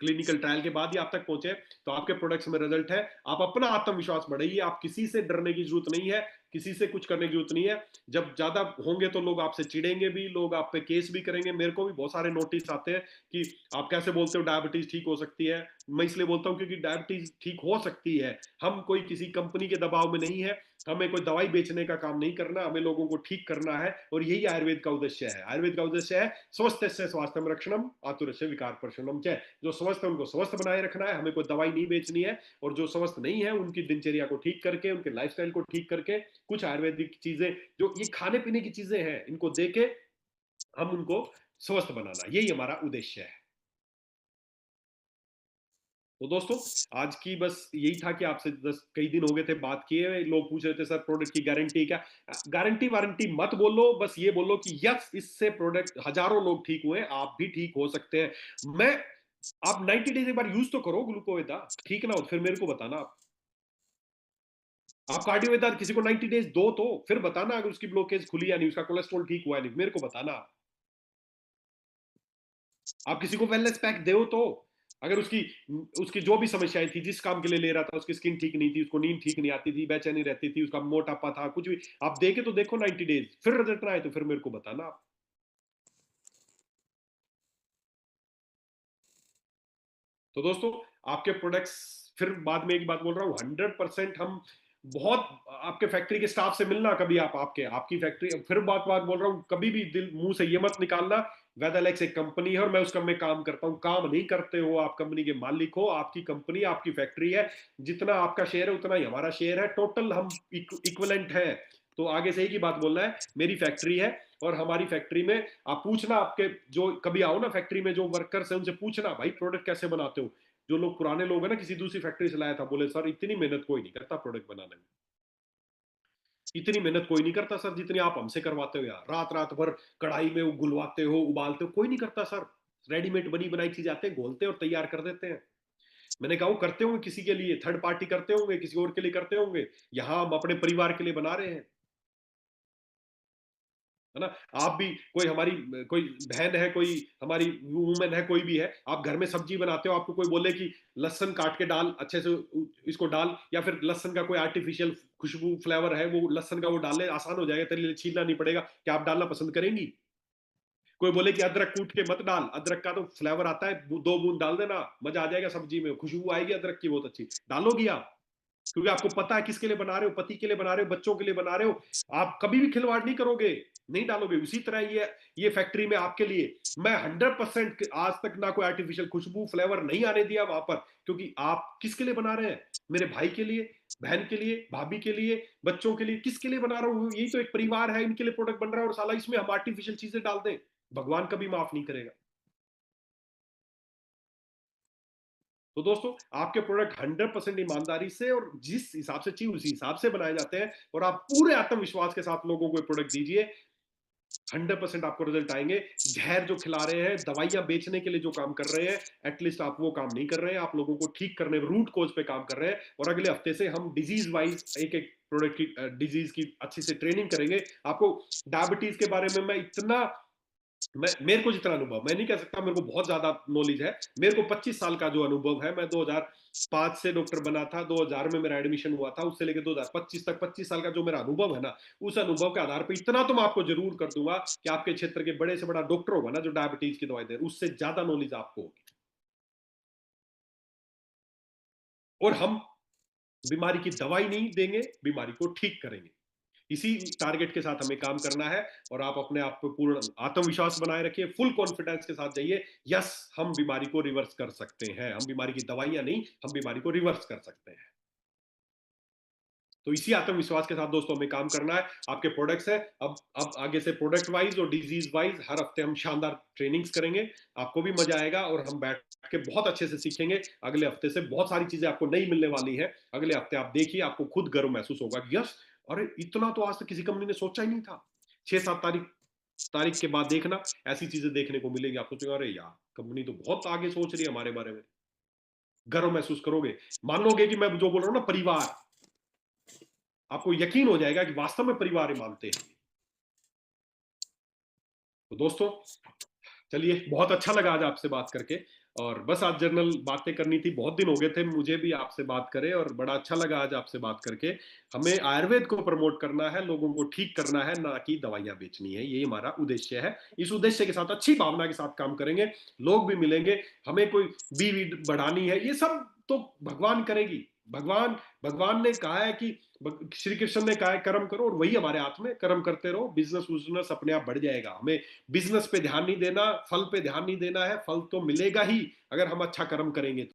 S1: क्लिनिकल ट्रायल के बाद ही आप तक पहुंचे, तो आपके प्रोडक्ट्स में रिजल्ट है। आप अपना आत्मविश्वास बढ़ाइए, आप किसी से डरने की जरूरत नहीं है, किसी से कुछ करने की जरूरत नहीं है। जब ज्यादा होंगे तो लोग आपसे चिढ़ेंगे भी, लोग आप पे केस भी करेंगे। मेरे को भी बहुत सारे नोटिस आते हैं कि आप कैसे बोलते हो डायबिटीज ठीक हो सकती है। मैं इसलिए बोलता हूँ क्योंकि डायबिटीज ठीक हो सकती है। हम कोई किसी कंपनी के दबाव में नहीं है, हमें कोई दवाई बेचने का काम नहीं करना, हमें लोगों को ठीक करना है। और यही आयुर्वेद का उद्देश्य है। आयुर्वेद का उद्देश्य है स्वस्थ स्वास्थ्य रक्षणम आतुरस्य विकार प्रशमनम। जो स्वस्थ है उनको स्वस्थ बनाए रखना है, हमें कोई दवाई नहीं बेचनी है। और जो स्वस्थ नहीं है उनकी दिनचर्या को ठीक करके, उनके लाइफस्टाइल को ठीक करके, कुछ आयुर्वेदिक चीजें जो ये खाने पीने की चीजें हैं इनको देके हम उनको स्वस्थ बनाना, यही हमारा उद्देश्य है। तो दोस्तों, आज की बस यही था कि आपसे कई दिन हो गए थे बात किए, लोग पूछ रहे थे सर प्रोडक्ट की गारंटी क्या। गारंटी वारंटी मत बोलो, बस ये बोलो कि यस इससे प्रोडक्ट हजारों लोग ठीक हुए, आप भी ठीक हो सकते हैं। मैं आप 90 डेज एक बार यूज तो करो ग्लूकोवेदा, ठीक ना हो तो फिर मेरे को बताना आप। आप कार्डियो किसी को 90 डेज दो तो फिर बताना अगर उसकी ब्लॉकेज खुली या नहीं, उसका कोलेस्ट्रॉल ठीक हुआ है नहीं, मेरे को बताना। आप किसी को वेलनेस पैक दो तो, अगर उसकी उसकी जो भी समस्याएं थी, जिस काम के लिए ले रहा था, उसकी स्किन ठीक नहीं थी, उसको नींद ठीक नहीं आती थी, बेचैनी रहती थी, उसका मोटापा था, कुछ भी आप देके तो देखो 90 डेज, फिर रिजल्ट ना आए तो फिर मेरे को बताना आप। तो दोस्तों, आपके प्रोडक्ट्स, फिर बाद में एक बात बोल रहा हूँ, 100% हम बहुत, आपके फैक्ट्री के स्टाफ से मिलना कभी, आप आपके आपकी फैक्ट्री, फिर बात बात बोल रहा हूँ, कभी भी दिल मुंह से ये मत निकालना वेदालेक्स एक कंपनी है और मैं उस कंपनी में काम करता हूँ। काम नहीं करते हो, आप कंपनी के मालिक हो, आपकी कंपनी आपकी फैक्ट्री है, जितना आपका शेयर है उतना ही हमारा शेयर है, टोटल हम इक्वलेंट है। तो आगे से एक ही बात बोलना है, मेरी फैक्ट्री है और हमारी फैक्ट्री में आप पूछना, आपके जो कभी आओ ना फैक्ट्री में, जो वर्कर्स है उनसे पूछना भाई प्रोडक्ट कैसे बनाते हो। जो लोग पुराने लोग हैं ना, किसी दूसरी फैक्ट्री से लाया था, बोले सर इतनी मेहनत कोई नहीं करता प्रोडक्ट बनाने में, इतनी मेहनत कोई नहीं करता सर जितनी आप हमसे करवाते हो यार, रात रात भर कढ़ाई में गुलवाते हो, उबालते हो, कोई नहीं करता सर। रेडीमेड बनी बनाई चीज आते हैं, घोलते हैं और तैयार कर देते हैं। मैंने कहा वो करते होंगे किसी के लिए, थर्ड पार्टी करते होंगे, किसी और के लिए करते होंगे, यहाँ हम अपने परिवार के लिए बना रहे हैं, है ना। आप भी, कोई हमारी कोई बहन है, कोई हमारी वुमेन है, कोई भी है, आप घर में सब्जी बनाते हो, आपको कोई बोले कि लहसन काट के डाल अच्छे से, इसको डाल, या फिर लहसन का कोई आर्टिफिशियल खुशबू फ्लेवर है, वो लहसन का वो डाले, आसान हो जाएगा तेरे लिए, छीलना नहीं पड़ेगा, क्या आप डालना पसंद करेंगी। कोई बोले कि अदरक कूट के मत डाल, अदरक का तो फ्लेवर आता है, 2 बूंद डाल देना, मजा आ जाएगा सब्जी में, खुशबू आएगी अदरक की बहुत अच्छी, डालोगी आप, क्योंकि आपको पता है किसके लिए बना रहे हो, पति के लिए बना रहे हो, बच्चों के लिए बना रहे हो, आप कभी भी खिलवाड़ नहीं करोगे, नहीं डालोगे। उसी तरह ये फैक्ट्री में आपके लिए मैं 100% आज तक ना कोई आर्टिफिशियल खुशबू फ्लेवर नहीं आने दिया वहां पर, क्योंकि आप किसके लिए बना रहे हैं, मेरे भाई के लिए, बहन के लिए, भाभी के लिए, बच्चों के लिए, किसके लिए बना रहा हूं, यही तो एक परिवार है, इनके लिए प्रोडक्ट बन रहा है, और साला इसमें हम आर्टिफिशियल चीजें डाल दें, भगवान कभी माफ नहीं करेगा। तो दोस्तों, आपके प्रोडक्ट 100% ईमानदारी से और जिस हिसाब से चाहिए उसी हिसाब से बनाए जाते हैं, और आप पूरे आत्मविश्वास के साथ लोगों को प्रोडक्ट दीजिए, 100% आपको रिजल्ट आएंगे। जहर जो खिला रहे हैं, दवाइयां बेचने के लिए जो काम कर रहे हैं, एटलीस्ट आप वो काम नहीं कर रहे हैं, आप लोगों को ठीक करने, रूट कोज पे काम कर रहे हैं। और अगले हफ्ते से हम डिजीज वाइज एक एक प्रोडक्ट की, डिजीज की अच्छी से ट्रेनिंग करेंगे आपको। डायबिटीज के बारे में मैं इतना, मैं, मेरे को जितना अनुभव, मैं नहीं कह सकता मेरे को बहुत ज्यादा नॉलेज है, मेरे को 25 साल का जो अनुभव है, मैं 2005 से डॉक्टर बना था, 2000 में मेरा एडमिशन हुआ था, उससे लेकर 2025 तक 25 साल का जो मेरा अनुभव है ना, उस अनुभव के आधार पर इतना तो मैं आपको जरूर कर दूंगा कि आपके क्षेत्र के बड़े से बड़ा डॉक्टर होगा ना जो डायबिटीज की दवाई दे, उससे ज्यादा नॉलेज आपको होगी। और हम बीमारी की दवाई नहीं देंगे, बीमारी को ठीक करेंगे। इसी टारगेट के साथ हमें काम करना है, और आप अपने आप पे पूर्ण आत्मविश्वास बनाए रखिए, फुल कॉन्फिडेंस के साथ जाइए। यस, हम बीमारी को रिवर्स कर सकते हैं, हम बीमारी की दवाइयां नहीं, हम बीमारी को रिवर्स कर सकते हैं। तो इसी आत्मविश्वास के साथ दोस्तों हमें काम करना है। आपके प्रोडक्ट्स है, अब आगे से प्रोडक्ट वाइज और डिजीज वाइज हर हफ्ते हम शानदार ट्रेनिंग्स करेंगे, आपको भी मजा आएगा और हम बैठ के बहुत अच्छे से सीखेंगे। अगले हफ्ते से बहुत सारी चीजें आपको नई मिलने वाली है, अगले हफ्ते आप देखिए, आपको खुद गर्व महसूस होगा कि यस, अरे इतना तो आज तक किसी कंपनी ने सोचा ही नहीं था। 6-7 तारीख तारीख के बाद देखना, ऐसी चीजें देखने को मिलेंगी, आप सोचेंगे अरे यार कंपनी तो बहुत आगे सोच रही है हमारे बारे में, गर्व महसूस करोगे, मान लोगे कि मैं जो बोल रहा हूँ ना परिवार, आपको यकीन हो जाएगा कि वास्तव में परिवार ही मानते हैं। तो दोस्तों, चलिए, बहुत अच्छा लगा आज आपसे बात करके, और बस आज जनरल बातें करनी थी, बहुत दिन हो गए थे मुझे भी आपसे बात करे, और बड़ा अच्छा लगा आज आपसे बात करके। हमें आयुर्वेद को प्रमोट करना है, लोगों को ठीक करना है, ना कि दवाइयां बेचनी है, यही हमारा उद्देश्य है। इस उद्देश्य के साथ अच्छी भावना के साथ काम करेंगे, लोग भी मिलेंगे, हमें कोई बीवी बढ़ानी है, ये सब तो भगवान करेगी। भगवान भगवान ने कहा है कि, श्री कृष्ण ने कहा है कर्म करो, और वही हमारे हाथ में, कर्म करते रहो, बिजनेस उजनेस अपने आप बढ़ जाएगा। हमें बिजनेस पे ध्यान नहीं देना, फल पे ध्यान नहीं देना है, फल तो मिलेगा ही अगर हम अच्छा कर्म करेंगे तो।